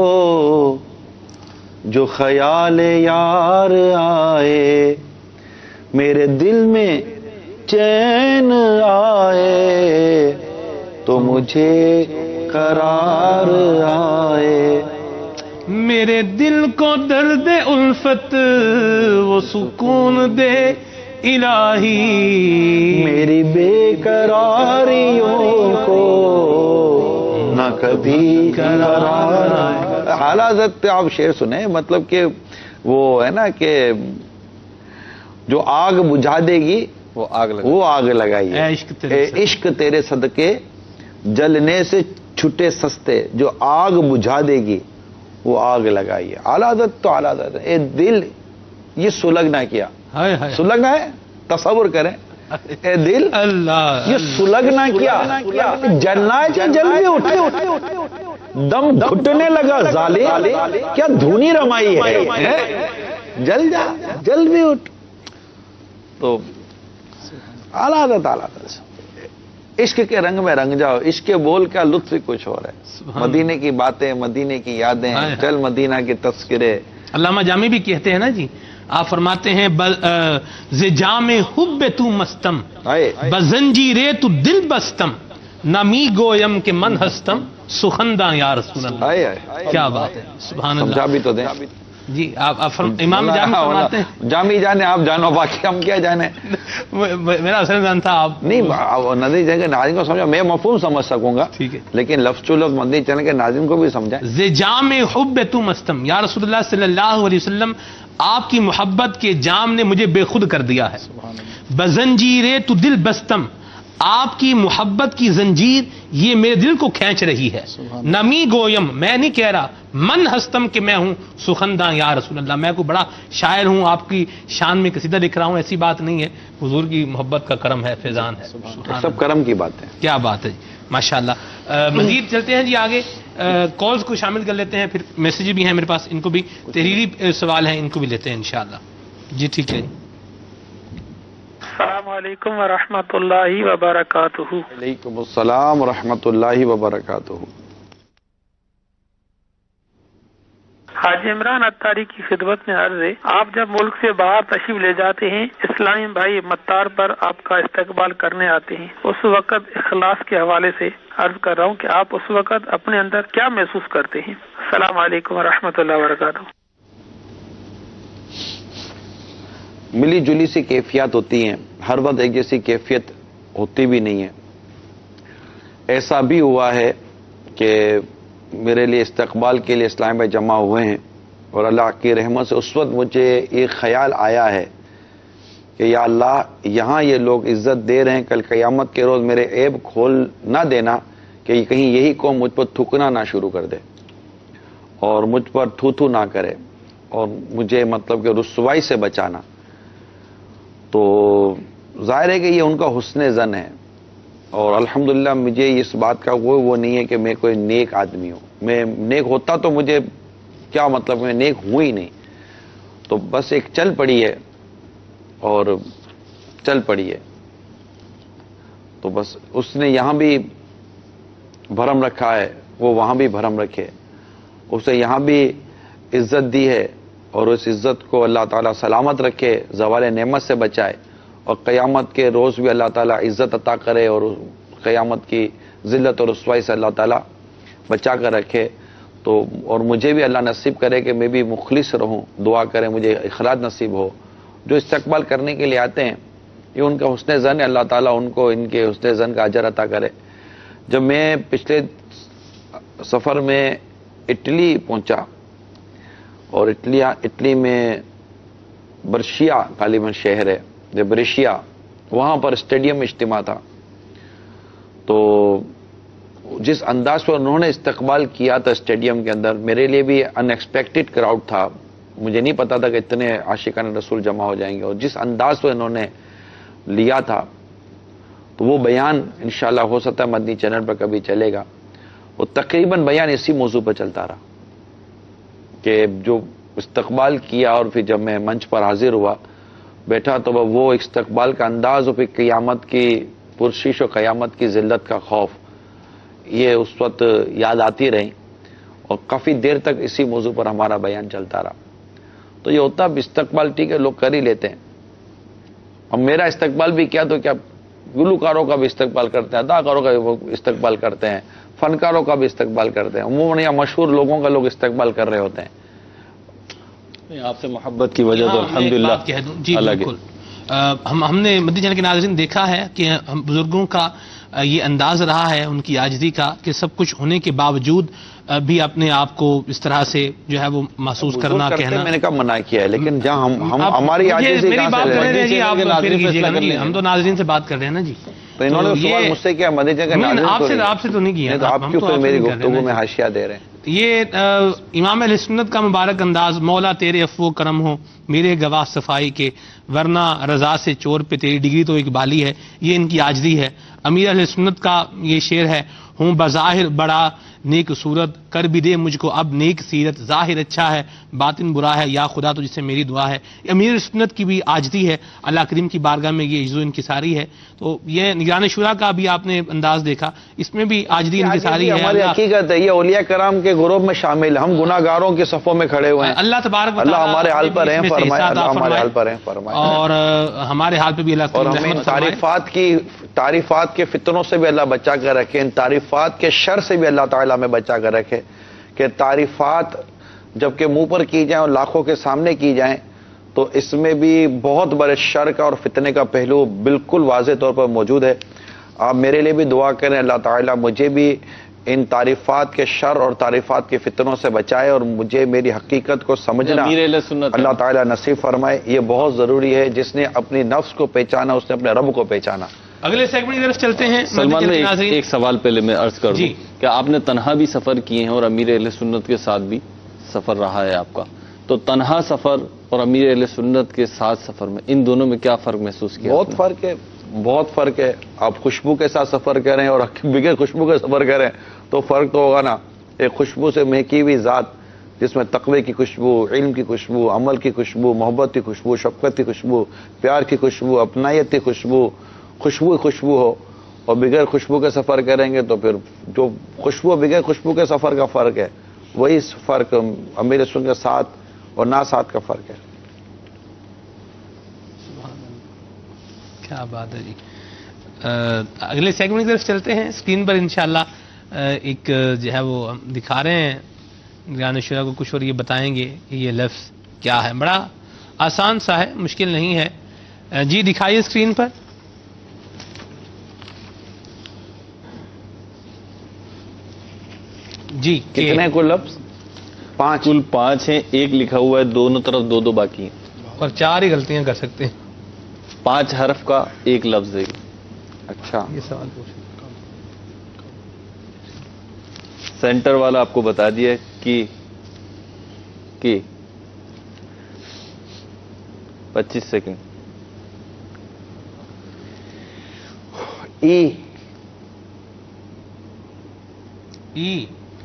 جو خیال یار آئے, میرے دل میں چین آئے تو مجھے قرار آئے. میرے دل کو درد الفت وہ سکون دے الہی, میری بے قراریوں کو نہ کبھی قرار آئے. حالات آپ شعر سنیں, مطلب کہ وہ ہے نا کہ جو آگ بجھا دے گی وہ آگ لگائیے. عشق تیرے صدقے جلنے سے چھٹے سستے, جو آگ بجھا دے گی وہ آگ لگائیے. اعلیٰ حضرت تو اعلیٰ حضرت, اے دل یہ سلگنا کیا, سلگنا ہے, تصور کریں, اے دل اللہ یہ سلگنا کیا, جلنا ہے کہ جل بھی اٹھے, دم گھٹنے لگا ظالم کیا دھونی رمائی ہے, جل جا جل بھی اٹھ. تو اعلیٰ حضرت عشق کے رنگ میں رنگ جاؤ. عشق کے بول کا لطف ہی کچھ اور ہے. مدینے کی باتیں, مدینے کی یادیں, چل مدینہ کے تذکرے. علامہ جامی بھی کہتے ہیں نا جی, آپ فرماتے ہیں جام حب تو مستم بزنجیرے تو دل بستم نمی گویم کے من ہستم سخندہ یا رسول اللہ. کیا بات ہے, سبحان اللہ. سمجھا بھی تو دیں جی. آپ امام جامی فرماتے ہیں, جامی جانے آپ جانو, باقی ہم کیا جانے. میرا اصل جان تھا آپ نہیں ندی جائیں گے ناظرین کو سمجھا, میں مفہوم سمجھ سکوں گا, ٹھیک ہے, لیکن لفظ چو لفظ مدنی چینل کے ناظرین کو بھی سمجھائیں. جام حب تو مستم, یا رسول اللہ صلی اللہ علیہ وسلم آپ کی محبت کے جام نے مجھے بے خود کر دیا ہے. بزنجیرے تو دل بستم, آپ کی محبت کی زنجیر یہ میرے دل کو کھینچ رہی ہے. نمی گویم, میں نہیں کہہ رہا, من ہستم کہ میں ہوں سخندہ یا رسول اللہ, میں کوئی بڑا شاعر ہوں, آپ کی شان میں قصیدہ لکھ رہا ہوں, ایسی بات نہیں ہے. حضور کی محبت کا کرم ہے, فیضان ہے. سب کرم کی بات ہے. کیا بات ہے جی, ماشاءاللہ. مزید چلتے ہیں جی آگے, کالز کو شامل کر لیتے ہیں, پھر میسیج بھی ہیں میرے پاس, ان کو بھی تحریری سوال ہیں, ان کو بھی لیتے ہیں انشاءاللہ. جی ٹھیک ہے. السلام السلام علیکم ورحمۃ اللہ وبرکاتہ۔ وعلیکم السلام ورحمۃ اللہ وبرکاتہ۔ حاجی عمران اتاری کی خدمت میں عرض ہے، آپ جب ملک سے باہر تشریف لے جاتے ہیں، اسلامی بھائی مطار پر آپ کا استقبال کرنے آتے ہیں، اس وقت اخلاص کے حوالے سے عرض کر رہا ہوں کہ آپ اس وقت اپنے اندر کیا محسوس کرتے ہیں؟ السلام علیکم ورحمۃ اللہ وبرکاتہ۔ ملی جلی سی کیفیات ہوتی ہیں، ہر وقت ایک جیسی کیفیت ہوتی بھی نہیں ہے۔ ایسا بھی ہوا ہے کہ میرے لیے استقبال کے لیے اسلام میں جمع ہوئے ہیں، اور اللہ کی رحمت سے اس وقت مجھے ایک خیال آیا ہے کہ یا اللہ، یہاں یہ لوگ عزت دے رہے ہیں، کل قیامت کے روز میرے عیب کھول نہ دینا کہ کہیں یہی قوم مجھ پر تھوکنا نہ شروع کر دے اور مجھ پر تھو نہ کرے اور مجھے مطلب کہ رسوائی سے بچانا۔ تو ظاہر ہے کہ یہ ان کا حسن ظن ہے، اور الحمدللہ مجھے اس بات کا وہ نہیں ہے کہ میں کوئی نیک آدمی ہوں۔ میں نیک ہوتا تو مجھے کیا مطلب، میں نیک ہوں ہی نہیں۔ تو بس ایک چل پڑی ہے اور چل پڑی ہے، تو بس اس نے یہاں بھی بھرم رکھا ہے، وہ وہاں بھی بھرم رکھے، اسے یہاں بھی عزت دی ہے، اور اس عزت کو اللہ تعالیٰ سلامت رکھے، زوال نعمت سے بچائے، اور قیامت کے روز بھی اللہ تعالیٰ عزت عطا کرے، اور قیامت کی ذلت اور رسوائی سے اللہ تعالیٰ بچا کر رکھے۔ تو اور مجھے بھی اللہ نصیب کرے کہ میں بھی مخلص رہوں، دعا کرے مجھے اخلاص نصیب ہو۔ جو استقبال کرنے کے لیے آتے ہیں، یہ ان کا حسن ظن ہے، اللہ تعالیٰ ان کو ان کے حسن ظن کا اجر عطا کرے۔ جب میں پچھلے سفر میں اٹلی پہنچا، اور اٹلی میں برشیا غالباً شہر ہے، بریشیا، وہاں پر اسٹیڈیم اجتماع تھا، تو جس انداز پر انہوں نے استقبال کیا تھا اسٹیڈیم کے اندر، میرے لیے بھی ان ایکسپیکٹڈ کراؤڈ تھا، مجھے نہیں پتا تھا کہ اتنے عاشقان رسول جمع ہو جائیں گے، اور جس انداز پر انہوں نے لیا تھا، تو وہ بیان انشاءاللہ ہو سکتا ہے مدنی چینل پر کبھی چلے گا، وہ تقریباً بیان اسی موضوع پر چلتا رہا کہ جو استقبال کیا، اور پھر جب میں منچ پر حاضر ہوا بیٹھا، تو وہ استقبال کا انداز، اور پھر قیامت کی پرشش و قیامت کی ذلت کا خوف، یہ اس وقت یاد آتی رہی، اور کافی دیر تک اسی موضوع پر ہمارا بیان چلتا رہا۔ تو یہ ہوتا ہے استقبال، ٹھیک ہے، لوگ کر ہی لیتے ہیں، اور میرا استقبال بھی کیا تو کیا، گلوکاروں کا بھی استقبال کرتے ہیں، اداکاروں کا بھی استقبال کرتے ہیں، فنکاروں کا بھی استقبال کرتے ہیں، عموماً یا مشہور لوگوں کا لوگ استقبال کر رہے ہوتے ہیں۔ آپ سے محبت کی وجہ تو الحمدللہ جی بالکل، ہم نے مدنی چینل کے ناظرین دیکھا ہے کہ ہم بزرگوں کا یہ انداز رہا ہے ان کی عاجزی کا، کہ سب کچھ ہونے کے باوجود بھی اپنے آپ کو اس طرح سے جو ہے وہ محسوس کرنا، کہنا، میں نے کب منع کیا ہے، لیکن جہاں ہماری عاجزی میری بات سن رہے ہیں جی، آپ پھر کیجیے گا، ہم تو ناظرین سے بات کر رہے ہیں نا جی، تو انہوں نے سوال مجھ سے کیا، مدنی چینل کے آپ سے تو نہیں کیا، آپ کیوں پھر میری گفتگو میں حاشیہ دے رہے ہیں؟ یہ امام اہل سنت کا مبارک انداز، مولا تیرے عفو و کرم ہو میرے گواہ صفائی کے، ورنہ رضا سے چور پہ تیری ڈگری تو اقبالی ہے، یہ ان کی عاجزی ہے۔ امیر اہل سنت کا یہ شعر ہے، ہوں بظاہر بڑا نیک صورت، کر بھی دے مجھ کو اب نیک سیرت، ظاہر اچھا ہے باطن برا ہے، یا خدا تجھ سے میری دعا ہے۔ امیر سنت کی بھی عاجزی ہے، اللہ کریم کی بارگاہ میں یہ عجز و انکساری ہے۔ تو یہ نگران شورا کا بھی آپ نے انداز دیکھا، اس میں بھی عاجزی انکساری ہے، ہماری حقیقت ہے، یہ اولیاء کرام کے گروہ میں شامل، ہم گناہ گاروں کے صفوں میں کھڑے ہوئے ہیں، اللہ تبارک و تعالی اللہ ہمارے حال پر رحم فرمائے، اللہ ہمارے حال پر رحم فرمائے، اور ہمارے حال پہ بھی اللہ اور ہمیں تعریفات کے فتنوں سے بھی اللہ بچا کر رکھے، ان تعریفات کے شر سے بھی اللہ تعالیٰ میں بچا کر رکھے، کہ تعریفات جبکہ منہ پر کی جائیں اور لاکھوں کے سامنے کی جائیں تو اس میں بھی بہت بڑے شر کا اور فتنے کا پہلو بالکل واضح طور پر موجود ہے۔ آپ میرے لیے بھی دعا کریں، اللہ تعالیٰ مجھے بھی ان تعریفات کے شر اور تعریفات کے فتنوں سے بچائے، اور مجھے میری حقیقت کو سمجھنا اللہ تعالیٰ نصیب فرمائے۔ یہ بہت ضروری ہے، جس نے اپنی نفس کو پہچانا اس نے اپنے رب کو پہچانا۔ اگلے سیگمنٹ کی طرف چلتے ہیں۔ سلمان میں ایک سوال پہلے میں عرض کر دوں کہ آپ نے تنہا بھی سفر کیے ہیں اور امیر اہل سنت کے ساتھ بھی سفر رہا ہے آپ کا، تو تنہا سفر اور امیر اہل سنت کے ساتھ سفر میں ان دونوں میں کیا فرق محسوس کیا؟ بہت فرق ہے، بہت فرق ہے۔ آپ خوشبو کے ساتھ سفر کریں اور بغیر خوشبو کے سفر کریں تو فرق تو ہوگا نا۔ ایک خوشبو سے مہکی ہوئی ذات جس میں تقوی کی خوشبو، علم کی خوشبو، عمل کی خوشبو، محبت کی خوشبو، شفقت کی خوشبو، پیار کی خوشبو، اپنائیت کی خوشبو، خوشبو ہو. اور بغیر خوشبو کے سفر کریں گے تو پھر جو خوشبو بغیر خوشبو کے سفر کا فرق ہے وہی فرق امیر رسول کے ساتھ اور نہ ساتھ کا فرق ہے. کیا بات ہے جی. اگلے سیگمنٹ کی طرف چلتے ہیں. اسکرین پر انشاءاللہ ایک جو ہے وہ ہم دکھا رہے ہیں نگران شورا کو کچھ، اور یہ بتائیں گے کہ یہ لفظ کیا ہے. بڑا آسان سا ہے، مشکل نہیں ہے. جی دکھائیے اسکرین پر. جی کتنے کل لفظ؟ 5. کل 5 ہیں. ایک لکھا ہوا ہے، دونوں طرف 2 باقی ہیں، اور 4 ہی غلطیاں کر سکتے ہیں. 5 حرف کا ایک لفظ ہے. اچھا یہ سوال پوچھ. سینٹر والا آپ کو بتا دیا کہ 25 سیکنڈ.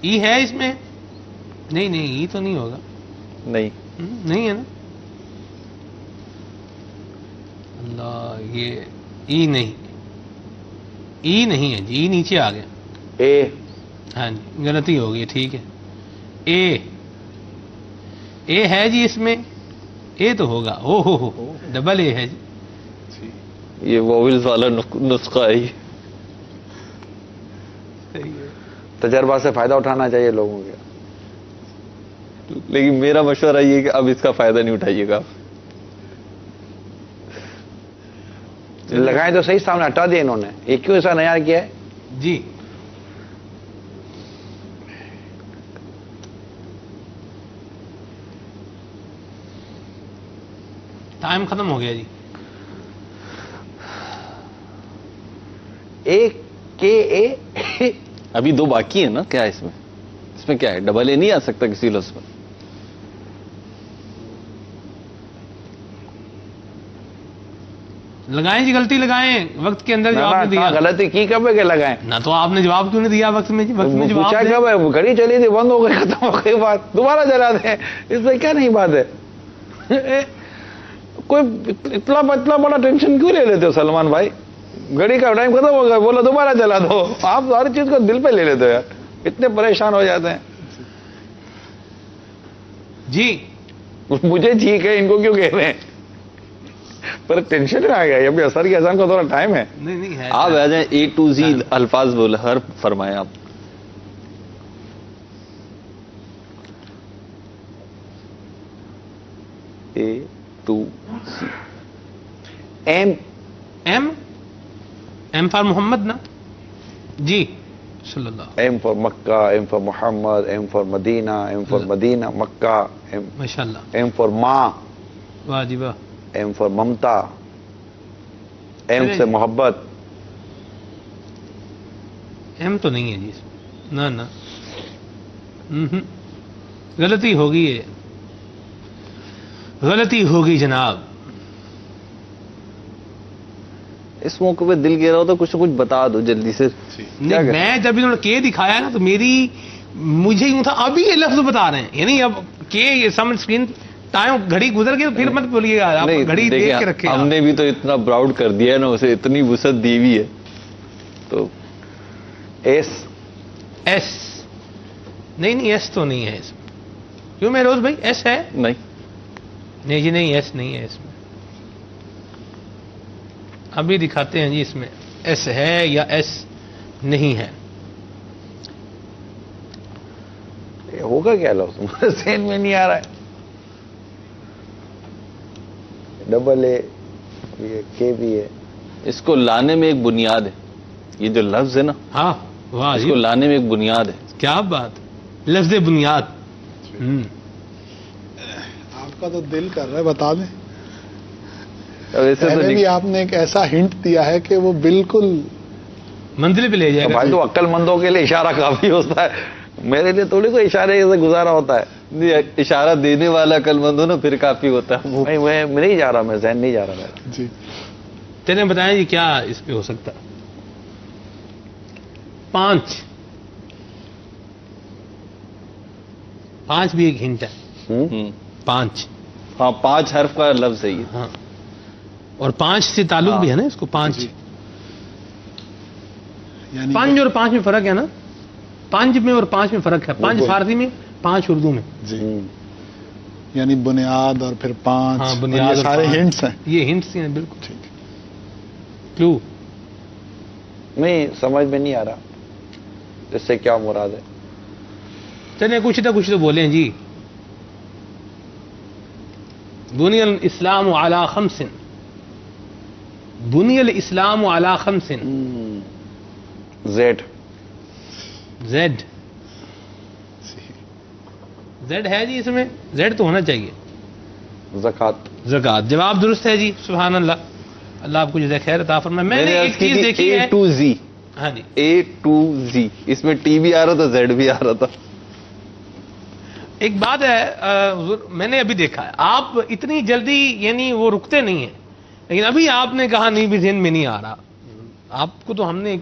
ای ہے اس میں؟ نہیں ای تو نہیں ہوگا. نہیں ہے نا. اللہ، یہ ای نہیں ہے جی. ای نیچے آ گیا. اے. ہاں جی غلطی ہوگی. ٹھیک ہے. اے ہے جی اس میں. اے تو ہوگا. ہو ڈبل اے ہے جی. یہ وویلز والا نسخہ ہے. تجربہ سے فائدہ اٹھانا چاہیے لوگوں کے. لیکن میرا مشورہ یہ ہے کہ اب اس کا فائدہ نہیں اٹھائیے گا. لگائیں تو صحیح، سامنے ہٹا دیا انہوں نے. یہ کیوں ایسا نیا کیا ہے؟ جی ٹائم ختم ہو گیا جی. اے ابھی 2 باقی ہیں نا. کیا ہے اس میں کیا ہے؟ ڈبل اے نہیں آ سکتا کسی لفظ پر. لگائیں جی، غلطی لگائیں. وقت کے اندر جواب نہیں دیا. غلطی کی کب ہے کہ لگائیں؟ نہ تو آپ نے جواب کیوں نہیں دیا وقت میں جواب پوچھا کب ہے؟ گھڑی چلی تھی، بند ہو گئی، ختم ہو گئی بات. دوبارہ چلا دیں. اس میں کیا نہیں بات ہے؟ کوئی اتنا بڑا ٹینشن کیوں لے لیتے ہو سلمان بھائی؟ گھڑی کا ٹائم ختم ہو گیا، بولا دوبارہ چلا دو. آپ ہر چیز کو دل پہ لے لیتے ہو یار، اتنے پریشان ہو جاتے ہیں. جی مجھے ٹھیک ہے، ان کو کیوں کہہ رہے ہیں؟ پر ٹینشن میں آ گیا. ابھی اثر کی اذان کو تھوڑا ٹائم ہے. نہیں ہے. آپ آ جائیں. A to Z الفاظ بولے، ہر فرمائیں آپ. A to Z. M for Muhammad نا. جی صلی اللہ. M for Mecca, M for Muhammad, M for Medina, M for Medina Mecca, ماشاء اللہ. ایم فار ماں، واہ جی واہ. ایم فار ممتا، ایم سے محبت. ایم تو نہیں ہے جی نہ. غلطی ہوگی جناب. اس موقع پہ دل کہہ رہا ہوتا کچھ نہ کچھ بتا دو جلدی سے. میں جب انہوں نے کے دکھایا نا تو مجھے یوں تھا ابھی یہ لفظ بتا رہے ہیں. یعنی اب کے یہ سامنے اسکرین ٹائم گھڑی گزر گئی تو پھر مت بولیے گا. آپ گھڑی دیکھ کے رکھے. ہم نے بھی تو اتنا براؤڈ کر دیا ہے نا اسے، اتنی وسعت دی ہوئی ہے. تو ایس نہیں ایس تو نہیں ہے اس میں. کیوں مہروز بھائی ایس ہے؟ نہیں جی نہیں ایس نہیں ہے اس میں. ابھی دکھاتے ہیں جی اس میں ایس ہے یا ایس نہیں ہے. ہوگا کیا لفظ تمہارے ذہن میں نہیں آ رہا ہے؟ ڈبل اے کے بھی ہے. اس کو لانے میں ایک بنیاد ہے. یہ جو لفظ ہے نا، ہاں واہ، اس کو لانے میں ایک بنیاد ہے. کیا بات. لفظ بنیاد. آپ کا تو دل کر رہا ہے بتا دیں. ویسے پہلے بھی آپ نے ایک ایسا ہنٹ دیا ہے کہ وہ بالکل منزل پہ لے جائے گا. بھائی تو عقل مندوں کے لیے اشارہ کافی ہوتا ہے، میرے لیے تھوڑی کوئی اشارے سے گزارا ہوتا ہے. اشارہ دینے والا عقل مند ہو نا پھر کافی ہوتا ہے. میں نہیں جا رہا، میں ذہن نہیں جا رہا میرا. جی تینے بتائیں جی کیا اس پہ ہو سکتا ہے. 5 5 بھی ایک ہنٹ ہے. 5. ہاں 5 حرف کا لفظ ہے یہ. ہاں اور 5 سے تعلق بھی ہے نا اس کو. 5 یعنی 5 اور 5 میں فرق ہے نا. 5 میں اور 5 میں فرق ہے. 5 فارسی میں، 5 اردو میں. جی یعنی بنیاد اور پھر 5. ہاں بنیاد اور سارے 5. ہنٹس ہیں. یہ ہنٹس ہیں بالکل. ٹھیک. کلو نہیں سمجھ میں نہیں آ رہا اس سے کیا مراد ہے. چلیں کچھ تو بولیں جی. بنی الاسلام علی 5. بنی الاسلام علی 5. زیڈ. زیڈ ہے جی اس میں. زیڈ تو ہونا چاہیے. زکات. جواب درست ہے جی. سبحان اللہ. اللہ آپ کو جزائے خیر عطا فرمائے. میں نے ایک چیز دیکھی ہے. A to Z. ہاں جی A to Z. اس میں T بھی آ رہا تھا Z بھی آ رہا تھا. ایک بات ہے حضور، میں نے ابھی دیکھا ہے آپ اتنی جلدی یعنی وہ رکتے نہیں ہیں، لیکن ابھی آپ نے کہا نہیں بھی ذہن میں نہیں آ رہا. آپ کو تو ہم نے ایک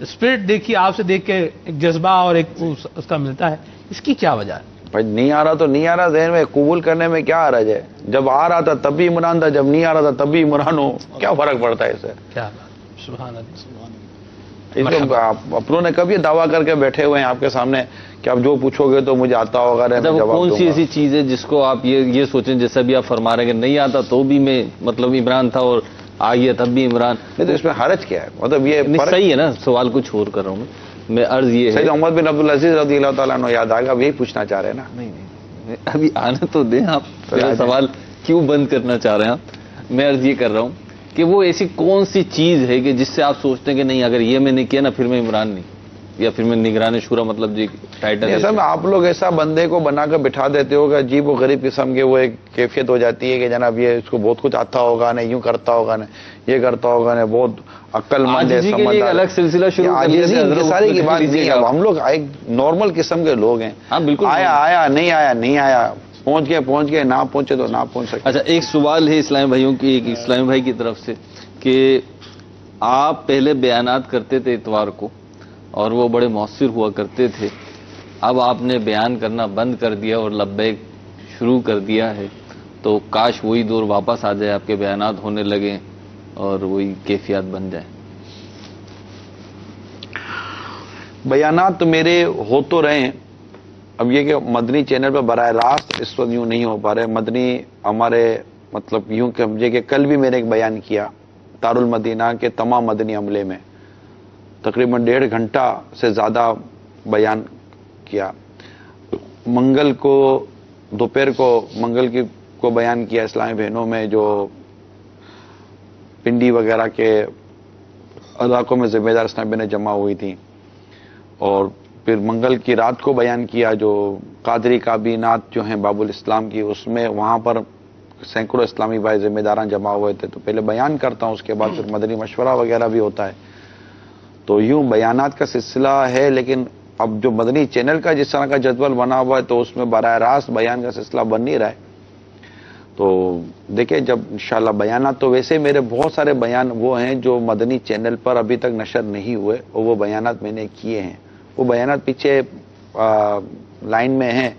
اسپرٹ دیکھی، آپ سے دیکھ کے ایک جذبہ اور ایک اس کا ملتا ہے. اس کی کیا وجہ ہے؟ بھائی نہیں آ رہا تو نہیں آ رہا ذہن میں. قبول کرنے میں کیا حرج ہے؟ جب آ رہا تھا تب بھی عمران تھا، جب نہیں آ رہا تھا تب بھی عمران ہو. کیا فرق پڑتا ہے اس سے؟ کیا بات. سبحان اللہ. اس کو اپنوں نے کبھی دعویٰ کر کے بیٹھے ہوئے ہیں آپ کے سامنے کہ آپ جو پوچھو گے تو مجھے آتا ہوگا. کون سی ایسی چیز ہے جس کو آپ یہ سوچیں جیسا بھی آپ فرما رہے ہیں کہ نہیں آتا تو بھی میں مطلب عمران تھا اور آئیے تب بھی عمران. نہیں تو اس میں حرج کیا ہے؟ مطلب یہ صحیح ہے نا. سوال کچھ اور کر رہا ہوں میں عرض یہ ہے. سید محمد بن عبدالعزیز رضی اللہ تعالیٰ عنہ یاد آئے گا. اب یہی پوچھنا چاہ رہے ہیں نا. نہیں ابھی آنے تو دیں. آپ میرا سوال کیوں بند کرنا چاہ رہے ہیں آپ؟ میں عرض یہ کر رہا ہوں کہ وہ ایسی کون سی چیز ہے کہ جس سے آپ سوچتے ہیں کہ نہیں اگر یہ میں نے کیا نا پھر میں عمران نہیں، یا پھر میں نگران شورا مطلب جی ٹائٹل ایسا میں آپ لوگ ایسا بندے کو بنا کر بٹھا دیتے ہو کہ عجیب و غریب قسم کے وہ ایک کیفیت ہو جاتی ہے کہ جناب یہ اس کو بہت کچھ آتا ہوگا نا، یوں کرتا ہوگا نا، یہ کرتا ہوگا نا، بہت عقل مند ہے، سمجھدار. الگ سلسلہ شروع ساری کی بات نہیں ہے. ہم لوگ ایک نارمل قسم کے لوگ ہیں. ہاں بالکل. آیا نہیں آیا، پہنچ گئے، نہ پہنچے تو نہ پہنچ سکے. اچھا ایک سوال ہے اسلامی بھائیوں کی، ایک اسلامی بھائی کی طرف سے کہ آپ پہلے بیانات کرتے تھے اتوار کو اور وہ بڑے مؤثر ہوا کرتے تھے، اب آپ نے بیان کرنا بند کر دیا اور لبیک شروع کر دیا ہے، تو کاش وہی دور واپس آ جائے، آپ کے بیانات ہونے لگے اور وہی کیفیت بن جائے. بیانات تو میرے ہو تو رہے ہیں. اب یہ کہ مدنی چینل پہ براہ راست اس وقت یوں نہیں ہو پا رہے. مدنی ہمارے مطلب یوں کہ سمجھے کہ کل بھی میں نے ایک بیان کیا دارالمدینہ کے تمام مدنی عملے میں، تقریباً 1.5 گھنٹہ سے زیادہ بیان کیا. منگل کو دوپہر کو منگل کو بیان کیا اسلامی بہنوں میں جو پنڈی وغیرہ کے علاقوں میں ذمہ دار اسلامی بہنیں جمع ہوئی تھیں، اور پھر منگل کی رات کو بیان کیا جو قادری کابینات جو ہیں باب الاسلام کی، اس میں وہاں پر سینکڑوں اسلامی بھائی ذمہ داران جمع ہوئے تھے. تو پہلے بیان کرتا ہوں، اس کے بعد پھر مدنی مشورہ وغیرہ بھی ہوتا ہے. تو یوں بیانات کا سلسلہ ہے، لیکن اب جو مدنی چینل کا جس طرح کا جدول بنا ہوا ہے تو اس میں براہ راست بیان کا سلسلہ بن نہیں رہا ہے. تو دیکھیں جب انشاءاللہ بیانات، تو ویسے میرے بہت سارے بیان وہ ہیں جو مدنی چینل پر ابھی تک نشر نہیں ہوئے، اور وہ بیانات میں نے کیے ہیں. وہ بیانات پیچھے لائن میں ہیں،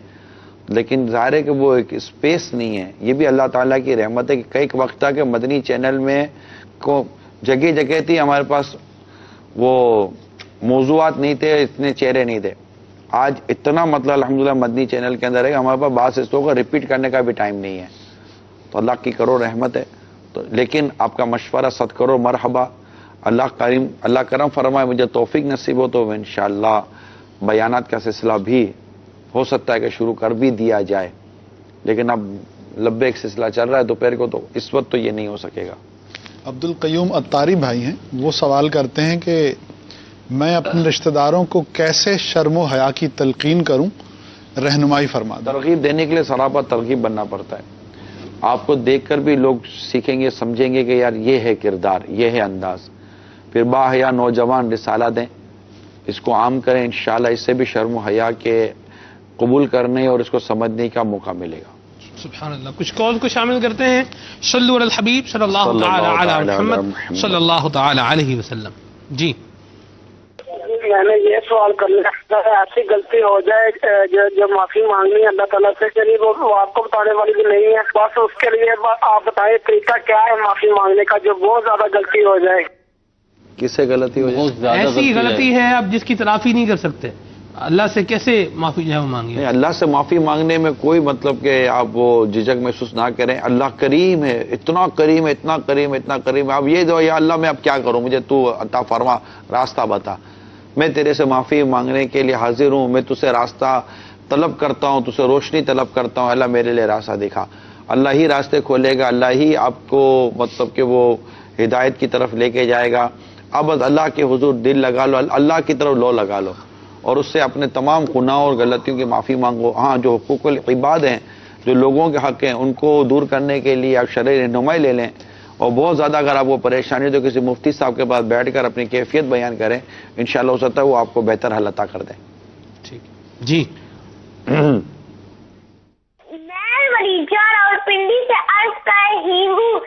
لیکن ظاہر ہے کہ وہ ایک اسپیس نہیں ہے. یہ بھی اللہ تعالیٰ کی رحمت ہے کہ کئی وقت تھا کہ مدنی چینل میں کو جگہ جگہ تھی ہمارے پاس وہ موضوعات نہیں تھے، اتنے چہرے نہیں تھے. آج اتنا مطلب الحمدللہ مدنی چینل کے اندر ہے کہ ہمارے پاس بعض حصوں کو ریپیٹ کرنے کا بھی ٹائم نہیں ہے. تو اللہ کی کرو رحمت ہے. تو لیکن آپ کا مشورہ صد کرو مرحبا. اللہ کرم فرمائے، مجھے توفیق نصیب ہو تو انشاءاللہ بیانات کا سلسلہ بھی ہو سکتا ہے کہ شروع کر بھی دیا جائے. لیکن اب لبے ایک سلسلہ چل رہا ہے دوپہر کو، تو اس وقت تو یہ نہیں ہو سکے گا. عبدالقیوم اتاری بھائی ہیں، وہ سوال کرتے ہیں کہ میں اپنے رشتہ داروں کو کیسے شرم و حیا کی تلقین کروں، رہنمائی فرما دیں. ترغیب دینے کے لیے سراپا ترغیب بننا پڑتا ہے. آپ کو دیکھ کر بھی لوگ سیکھیں گے، سمجھیں گے کہ یار یہ ہے کردار، یہ ہے انداز. پھر باحیا نوجوان رسالہ دیں، اس کو عام کریں، انشاءاللہ اس سے بھی شرم و حیا کے قبول کرنے اور اس کو سمجھنے کا موقع ملے گا. سبحان اللہ. کچھ کال کو شامل کرتے ہیں. صلو علی الحبیب صلی اللہ تعالی علی محمد صلی اللہ تعالی علیہ وسلم. جی میں نے یہ سوال کرنا ہے، ایسی غلطی ہو جائے جو معافی مانگنی ہے اللہ تعالیٰ سے، چلیے وہ آپ کو بتانے والی بھی نہیں ہے، بس اس کے لیے آپ بتائیں طریقہ کیا ہے معافی مانگنے کا جو بہت زیادہ غلطی ہو جائے؟ کس سے غلطی ہو جائے؟ ایسی غلطی ہے اب جس کی تلافی نہیں کر سکتے، اللہ سے کیسے معافی جو ہے وہ مانگی؟ اللہ سے معافی مانگنے میں کوئی مطلب کہ آپ وہ جھجک محسوس نہ کریں. اللہ کریم ہے، اتنا کریم ہے، اتنا کریم ہے، اتنا کریم ہے. اب یہ جو یا اللہ میں اب کیا کروں، مجھے تو عطا فرما، راستہ بتا. میں تیرے سے معافی مانگنے کے لیے حاضر ہوں، میں تجھ سے راستہ طلب کرتا ہوں، تجھ سے روشنی طلب کرتا ہوں. اللہ میرے لیے راستہ دکھا. اللہ ہی راستے کھولے گا، اللہ ہی آپ کو مطلب کہ وہ ہدایت کی طرف لے کے جائے گا. اب بس اللہ کے حضور دل لگا لو، اللہ کی طرف لو لگا لو اور اس سے اپنے تمام گناہوں اور غلطیوں کی معافی مانگو. ہاں جو حقوق العباد ہیں، جو لوگوں کے حق ہیں، ان کو دور کرنے کے لیے آپ شرعی رہنمائی لے لیں. اور بہت زیادہ اگر آپ کو پریشانی ہے تو کسی مفتی صاحب کے پاس بیٹھ کر اپنی کیفیت بیان کریں، انشاءاللہ ہو سکتا ہے وہ آپ کو بہتر حل عطا کر دیں. ٹھیک جی. میں ولیجہ راولپنڈی سے عرض کر رہی ہوں،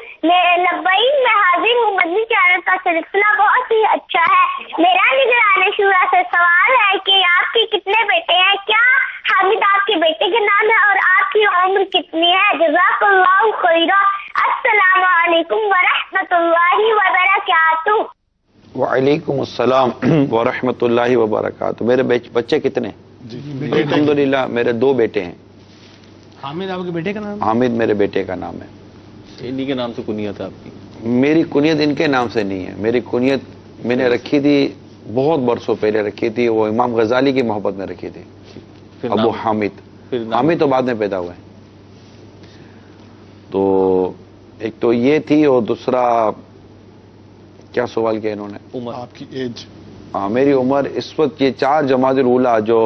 لبیک میں حاضر ہوں. مدنی چینل کا سلسلہ بہت ہی اچھا ہے. میرا نگران شورا سے سوال ہے کہ آپ کے کتنے بیٹے ہیں؟ کیا حامد آپ کے بیٹے کے نام ہے اور آپ کی عمر کتنی ہے؟ جزاک اللہ خیرا. السلام علیکم ورحمۃ اللہ وبرکاتہ. وعلیکم السلام ورحمۃ اللہ وبرکاتہ. میرے بچے کتنے؟ الحمدللہ میرے 2 بیٹے ہیں. حامد آپ کے بیٹے کا نام؟ حامد میرے بیٹے کا نام ہے. انہی کے نام سے کنیت ہے آپ کی؟ میری کنیت ان کے نام سے نہیں ہے. میری کنیت میں نے رکھی تھی بہت برسوں پہلے رکھی تھی، وہ امام غزالی کی محبت میں رکھی تھی. ابو حامد. حامد تو بعد میں پیدا ہوئے. تو ایک تو یہ تھی اور دوسرا کیا سوال کیا انہوں نے؟ عمر آپ کی ایج؟ میری عمر اس وقت یہ 4 جمادی الاولیٰ جو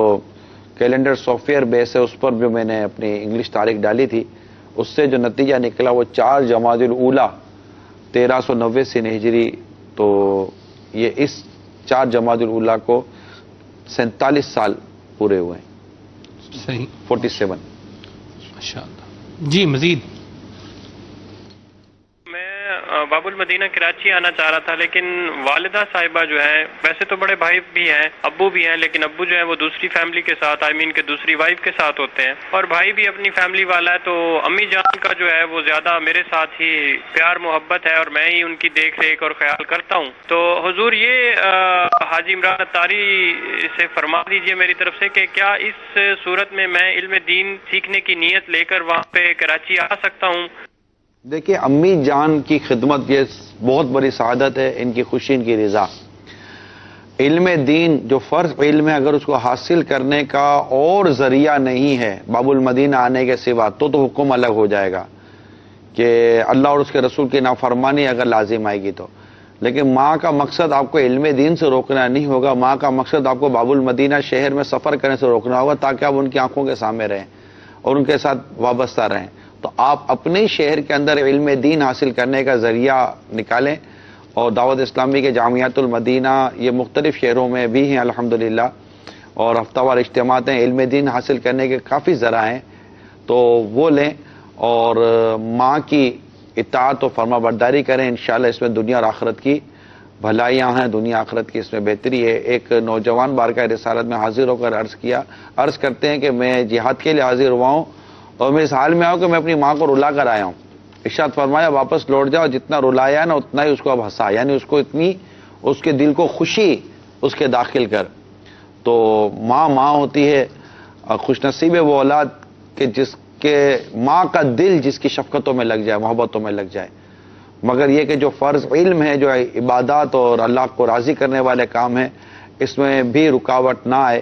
کیلنڈر سافٹ ویئر بیس ہے اس پر جو میں نے اپنی انگلش تاریخ ڈالی تھی، اس سے جو نتیجہ نکلا وہ 4 جمادی الاولیٰ 1389 ہجری. تو یہ اس 4 جمادی الاولیٰ کو 47 سال پورے ہوئے. صحیح. 47. ماشاءاللہ. جی مزید. باب المدینہ کراچی آنا چاہ رہا تھا، لیکن والدہ صاحبہ جو ہے، ویسے تو بڑے بھائی بھی ہیں، ابو بھی ہیں، لیکن ابو جو ہے وہ دوسری فیملی کے ساتھ، کہ دوسری وائف کے ساتھ ہوتے ہیں، اور بھائی بھی اپنی فیملی والا ہے. تو امی جان کا جو ہے وہ زیادہ میرے ساتھ ہی پیار محبت ہے اور میں ہی ان کی دیکھ ریکھ اور خیال کرتا ہوں. تو حضور یہ حاجی عمران اتاری سے فرما دیجئے میری طرف سے کہ کیا اس صورت میں علم دین سیکھنے کی نیت لے کر وہاں پہ کراچی آ سکتا ہوں؟ دیکھیے امی جان کی خدمت یہ بہت بڑی سعادت ہے، ان کی خوشی، ان کی رضا. علم دین جو فرض علم ہے، اگر اس کو حاصل کرنے کا اور ذریعہ نہیں ہے باب المدینہ آنے کے سوا تو حکم الگ ہو جائے گا کہ اللہ اور اس کے رسول کی نافرمانی اگر لازم آئے گی تو. لیکن ماں کا مقصد آپ کو علم دین سے روکنا نہیں ہوگا، ماں کا مقصد آپ کو باب المدینہ شہر میں سفر کرنے سے روکنا ہوگا تاکہ آپ ان کی آنکھوں کے سامنے رہیں اور ان کے ساتھ وابستہ رہیں. تو آپ اپنے شہر کے اندر علم دین حاصل کرنے کا ذریعہ نکالیں. اور دعوت اسلامی کے جامعات المدینہ یہ مختلف شہروں میں بھی ہیں الحمدللہ، اور ہفتہ وار اجتماعات ہیں. علم دین حاصل کرنے کے کافی ذرائع ہیں، تو وہ لیں اور ماں کی اطاعت و فرما برداری کریں. انشاءاللہ اس میں دنیا اور آخرت کی بھلائیاں ہیں، دنیا آخرت کی اس میں بہتری ہے. ایک نوجوان بارگاہ رسالت میں حاضر ہو کر عرض کرتے ہیں کہ میں جہاد کے لیے حاضر ہوا ہوں اور میں اس حال میں آؤں کہ میں اپنی ماں کو رلا کر آیا ہوں. ارشاد فرمایا واپس لوٹ جاؤ، جتنا رلایا نا اتنا ہی اس کو اب ہنسا، یعنی اس کو اتنی اس کے دل کو خوشی اس کے داخل کر. تو ماں ہوتی ہے. خوش نصیب ہے وہ اولاد کہ جس کے ماں کا دل جس کی شفقتوں میں لگ جائے، محبتوں میں لگ جائے. مگر یہ کہ جو فرض علم ہے، جو عبادات اور اللہ کو راضی کرنے والے کام ہیں، اس میں بھی رکاوٹ نہ آئے،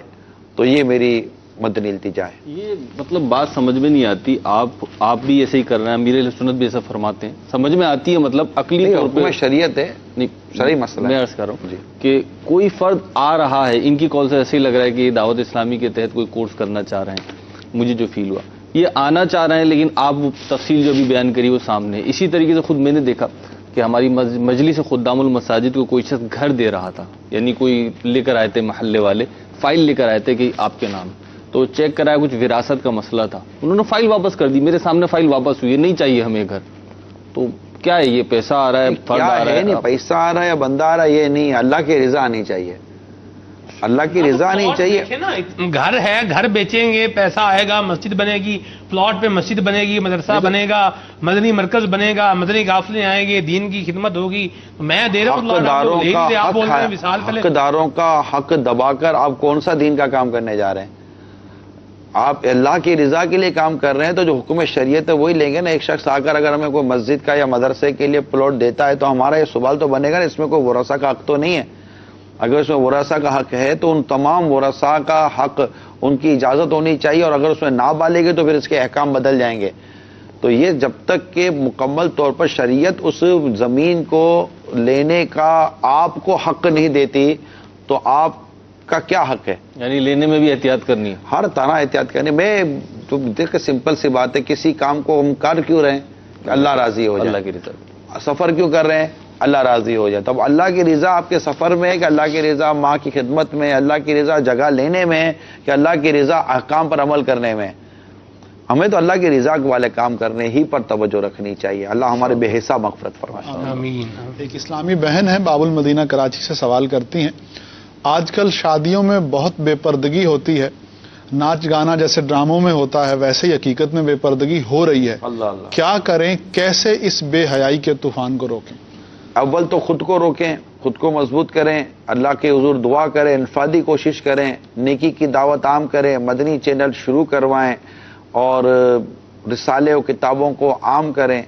تو یہ میری مدنی التجا ہے. یہ مطلب بات سمجھ میں نہیں آتی. آپ بھی ایسے ہی کر رہے ہیں، امیر اہل سنت بھی ایسا فرماتے ہیں. سمجھ میں آتی ہے مطلب عقلی طور پہ شریعت ہے، نہیں شرعی مسئلہ میں عرض کر رہا ہوں کہ کوئی فرد آ رہا ہے، ان کی کال سے ایسے ہی لگ رہا ہے کہ دعوت اسلامی کے تحت کوئی کورس کرنا چاہ رہے ہیں. مجھے جو فیل ہوا یہ آنا چاہ رہے ہیں، لیکن آپ تفصیل جو بھی بیان کری وہ سامنے ہے. اسی طریقے سے خود میں نے دیکھا کہ ہماری مجلس خدام المساجد کو کوئی شخص گھر دے رہا تھا، یعنی کوئی لے کر آئے تھے محلے والے، فائل لے کر آئے تھے کہ آپ کے نام، تو چیک کرایا کچھ وراثت کا مسئلہ تھا، انہوں نے فائل واپس کر دی. میرے سامنے فائل واپس ہوئی، نہیں چاہیے ہمیں گھر. تو کیا ہے یہ پیسہ آ رہا ہے، فرد آ رہا ہے؟ نہیں پیسہ آ رہا ہے یا بندہ آ رہا ہے، یہ نہیں، اللہ کی رضا آنی چاہیے. اللہ کی رضا نہیں چاہیے. دیکھیں نا، گھر ہے، گھر بیچیں گے، پیسہ آئے گا، مسجد بنے گی، پلاٹ پہ مسجد بنے گی، مدرسہ بنے گا، مدنی مرکز بنے گا، مدنی قافلے آئیں گے، دین کی خدمت ہوگی. میں دے رہا ہوں حقداروں کا حق دبا کر آپ کون سا دین کا کام کرنے جا رہے ہیں؟ آپ اللہ کی رضا کے لیے کام کر رہے ہیں تو جو حکم شریعت ہے وہی لیں گے نا. ایک شخص آ کر اگر ہمیں کوئی مسجد کا یا مدرسے کے لیے پلاٹ دیتا ہے تو ہمارا یہ سوال تو بنے گا نا، اس میں کوئی ورثہ کا حق تو نہیں ہے. اگر اس میں ورثہ کا حق ہے تو ان تمام ورثہ کا حق، ان کی اجازت ہونی چاہیے، اور اگر اس میں نابالغ ہے تو پھر اس کے احکام بدل جائیں گے. تو یہ جب تک کہ مکمل طور پر شریعت اس زمین کو لینے کا آپ کو حق نہیں دیتی تو آپ کا کیا حق ہے؟ یعنی لینے میں بھی احتیاط کرنی ہے، ہر طرح احتیاط کرنی. میں تو دیکھ سمپل سی بات ہے، کسی کام کو ہم کر کیوں رہے ہیں؟ کہ اللہ راضی ہو جائے. اللہ کی رضا. سفر کیوں کر رہے ہیں؟ اللہ راضی ہو جائے. تب اللہ کی رضا آپ کے سفر میں ہے کہ اللہ کی رضا ماں کی خدمت میں، اللہ کی رضا جگہ لینے میں، کہ اللہ کی رضا احکام پر عمل کرنے میں؟ ہمیں تو اللہ کی رضا والے کام کرنے ہی پر توجہ رکھنی چاہیے. اللہ ہمارے بے حساب مغفرت فرمائے. آمین. ایک اسلامی بہن ہے باب المدینہ کراچی سے سوال کرتی ہیں، آج کل شادیوں میں بہت بے پردگی ہوتی ہے، ناچ گانا جیسے ڈراموں میں ہوتا ہے ویسے ہی حقیقت میں بے پردگی ہو رہی ہے. اللہ کیا کریں؟ کیسے اس بے حیائی کے طوفان کو روکیں؟ اول تو خود کو روکیں، خود کو مضبوط کریں، اللہ کے حضور دعا کریں، انفرادی کوشش کریں، نیکی کی دعوت عام کریں، مدنی چینل شروع کروائیں اور رسالے و کتابوں کو عام کریں،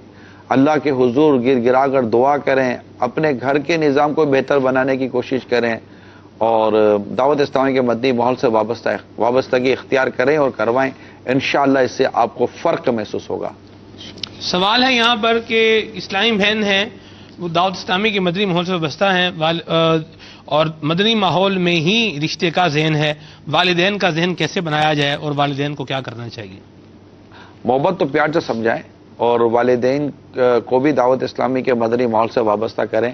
اللہ کے حضور گر گرا کر دعا کریں، اپنے گھر کے نظام کو بہتر بنانے کی کوشش کریں اور دعوت اسلامی کے مدنی ماحول سے وابستگی اختیار کریں اور کروائیں. انشاءاللہ اس سے آپ کو فرق محسوس ہوگا. سوال ہے یہاں پر کہ اسلامی بہن ہیں، وہ دعوت اسلامی کے مدنی ماحول سے وابستہ ہیں اور مدنی ماحول میں ہی رشتے کا ذہن ہے، والدین کا ذہن کیسے بنایا جائے اور والدین کو کیا کرنا چاہیے؟ محبت تو پیار سے سمجھائیں اور والدین کو بھی دعوت اسلامی کے مدنی ماحول سے وابستہ کریں.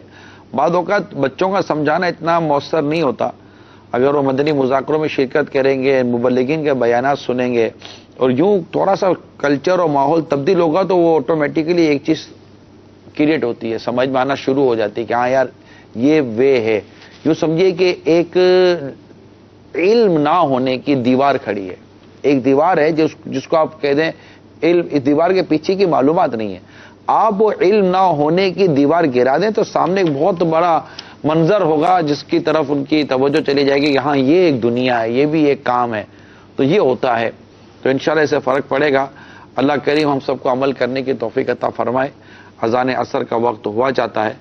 بعض اوقات بچوں کا سمجھانا اتنا مؤثر نہیں ہوتا. اگر وہ مدنی مذاکروں میں شرکت کریں گے، مبلغین کے بیانات سنیں گے اور یوں تھوڑا سا کلچر اور ماحول تبدیل ہوگا تو وہ آٹومیٹیکلی ایک چیز کریٹ ہوتی ہے، سمجھ میں آنا شروع ہو جاتی ہے کہ ہاں یار یہ وے ہے. یوں سمجھیے کہ ایک علم نہ ہونے کی دیوار کھڑی ہے. ایک دیوار ہے جس کو آپ کہہ دیں علم، اس دیوار کے پیچھے کی معلومات نہیں ہے. آپ وہ علم نہ ہونے کی دیوار گرا دیں تو سامنے ایک بہت بڑا منظر ہوگا جس کی طرف ان کی توجہ چلی جائے گی کہ ہاں یہ ایک دنیا ہے، یہ بھی ایک کام ہے. تو یہ ہوتا ہے. تو انشاءاللہ اس سے فرق پڑے گا. اللہ کریم ہم سب کو عمل کرنے کی توفیق عطا فرمائے. اذان عصر کا وقت ہوا جاتا ہے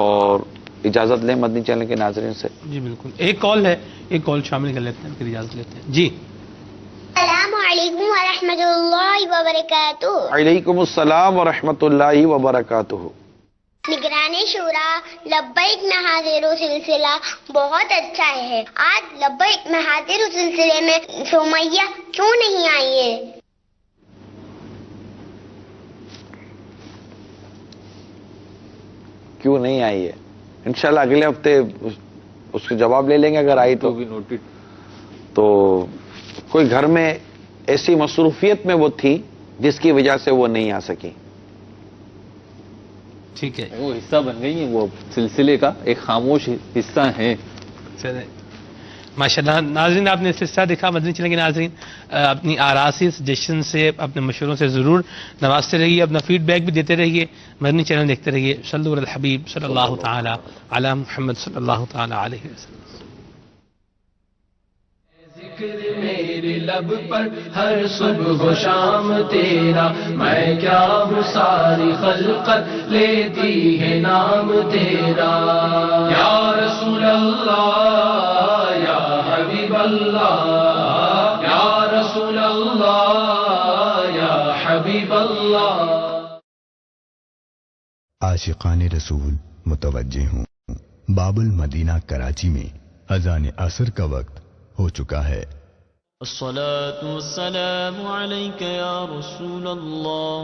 اور اجازت لیں مدنی چینل کے ناظرین سے. جی بالکل. ایک کال ہے، ایک کال شامل کر لیتے ہیں پھر اجازت لیتے ہیں. جی السلام علیکم ورحمۃ اللہ وبرکاتہ. وعلیکم السلام ورحمۃ اللہ وبرکاتہ. نگران شورا لبیک میں حاضر سلسلہ بہت اچھا ہے. آج لبیک میں حاضر سلسلے میں سمیہ کیوں نہیں آئی ہے؟ کیوں نہیں آئی ہے؟ انشاءاللہ اگلے ہفتے اس کا جواب لے لیں گے. اگر آئی تو کوئی گھر میں ایسی مصروفیت میں وہ تھی جس کی وجہ سے وہ نہیں آ سکی. ٹھیک ہے، وہ حصہ بن گئی ہیں، وہ سلسلے کا ایک خاموش حصہ ہے. چلے ماشاءاللہ. ناظرین آپ نے سلسلہ دیکھا مدنی چینل کے ناظرین، اپنی آراء سے، سجیشن سے، اپنے مشوروں سے ضرور نوازتے رہیے، اپنا فیڈ بیک بھی دیتے رہیے، مدنی چینل دیکھتے رہیے. صلو علی الحبیب صلی اللہ تعالی علی محمد صلی اللہ تعالی علیہ وسلم. ذکر میرے لب پر ہر صبح و شام تیرا، میں کیا ہوں ساری خلقت لیتی ہے نام تیرا. یا رسول اللہ یا حبیب اللہ، یا رسول اللہ یا حبیب اللہ. عاشقان رسول متوجہ ہوں، باب المدینہ کراچی میں اذان عصر کا وقت ہو چکا ہے. الصلاة والسلام عليك يا رسول الله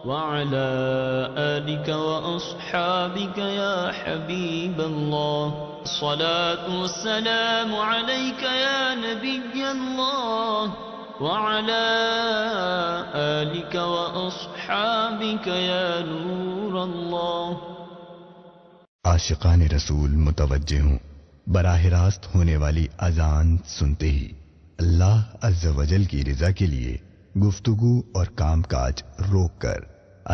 وعلى آلك وأصحابك يا حبيب الله. الصلاة والسلام عليك يا نبي الله وعلى آلك وأصحابك يا نور الله. عاشقان رسول متوجہ ہوں، براہ راست ہونے والی اذان سنتے ہی اللہ عز و جل کی رضا کے لیے گفتگو اور کام کاج روک کر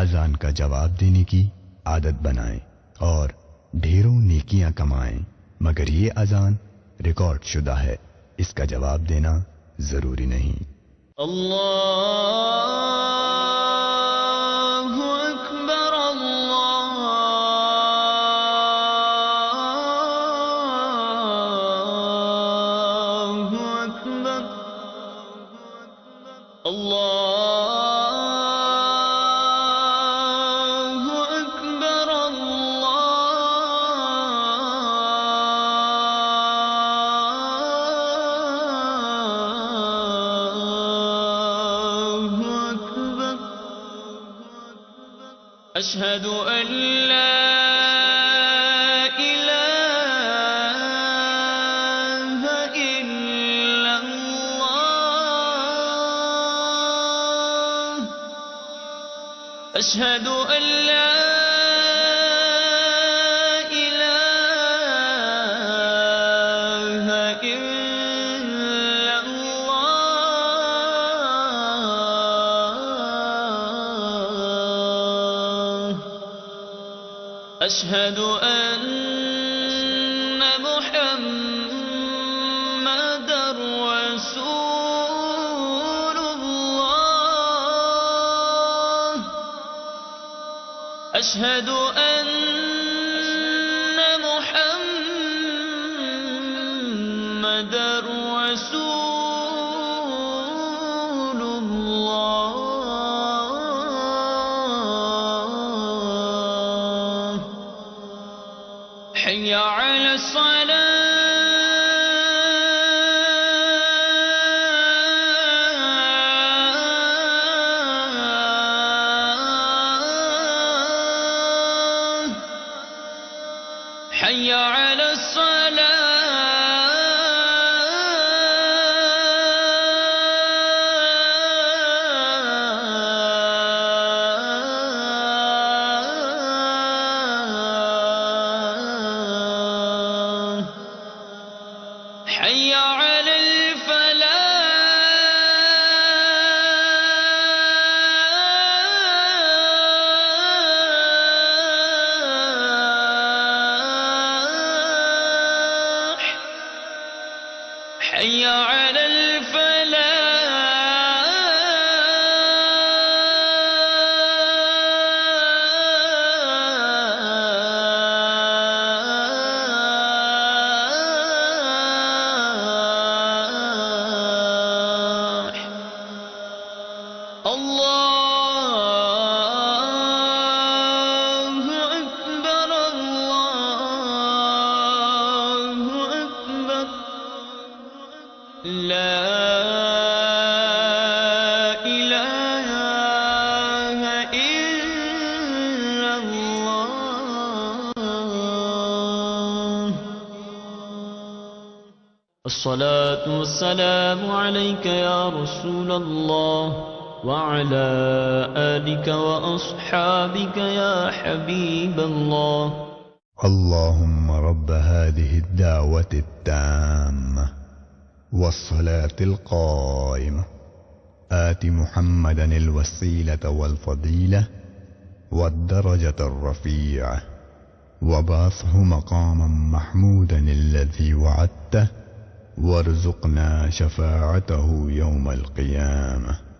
اذان کا جواب دینے کی عادت بنائیں اور ڈھیروں نیکیاں کمائیں، مگر یہ اذان ریکارڈ شدہ ہے، اس کا جواب دینا ضروری نہیں۔ أشهد أن لا إله إلا الله أشهد أن لا أشهد أن محمدًا رسول الله أشهد أن محمدًا رسول الله حي على الصلاة حي على حي على الفلاح حي على لا إله إلا الله الصلاة والسلام عليك يا رسول الله وعلى آلك وأصحابك يا حبيب الله اللهم رب هذه الدعوة التامة والصلاة القائمة آت محمدا الوسيلة والفضيلة والدرجة الرفيعة وبعثه مقاما محمودا الذي وعدته وارزقنا شفاعته يوم القيامة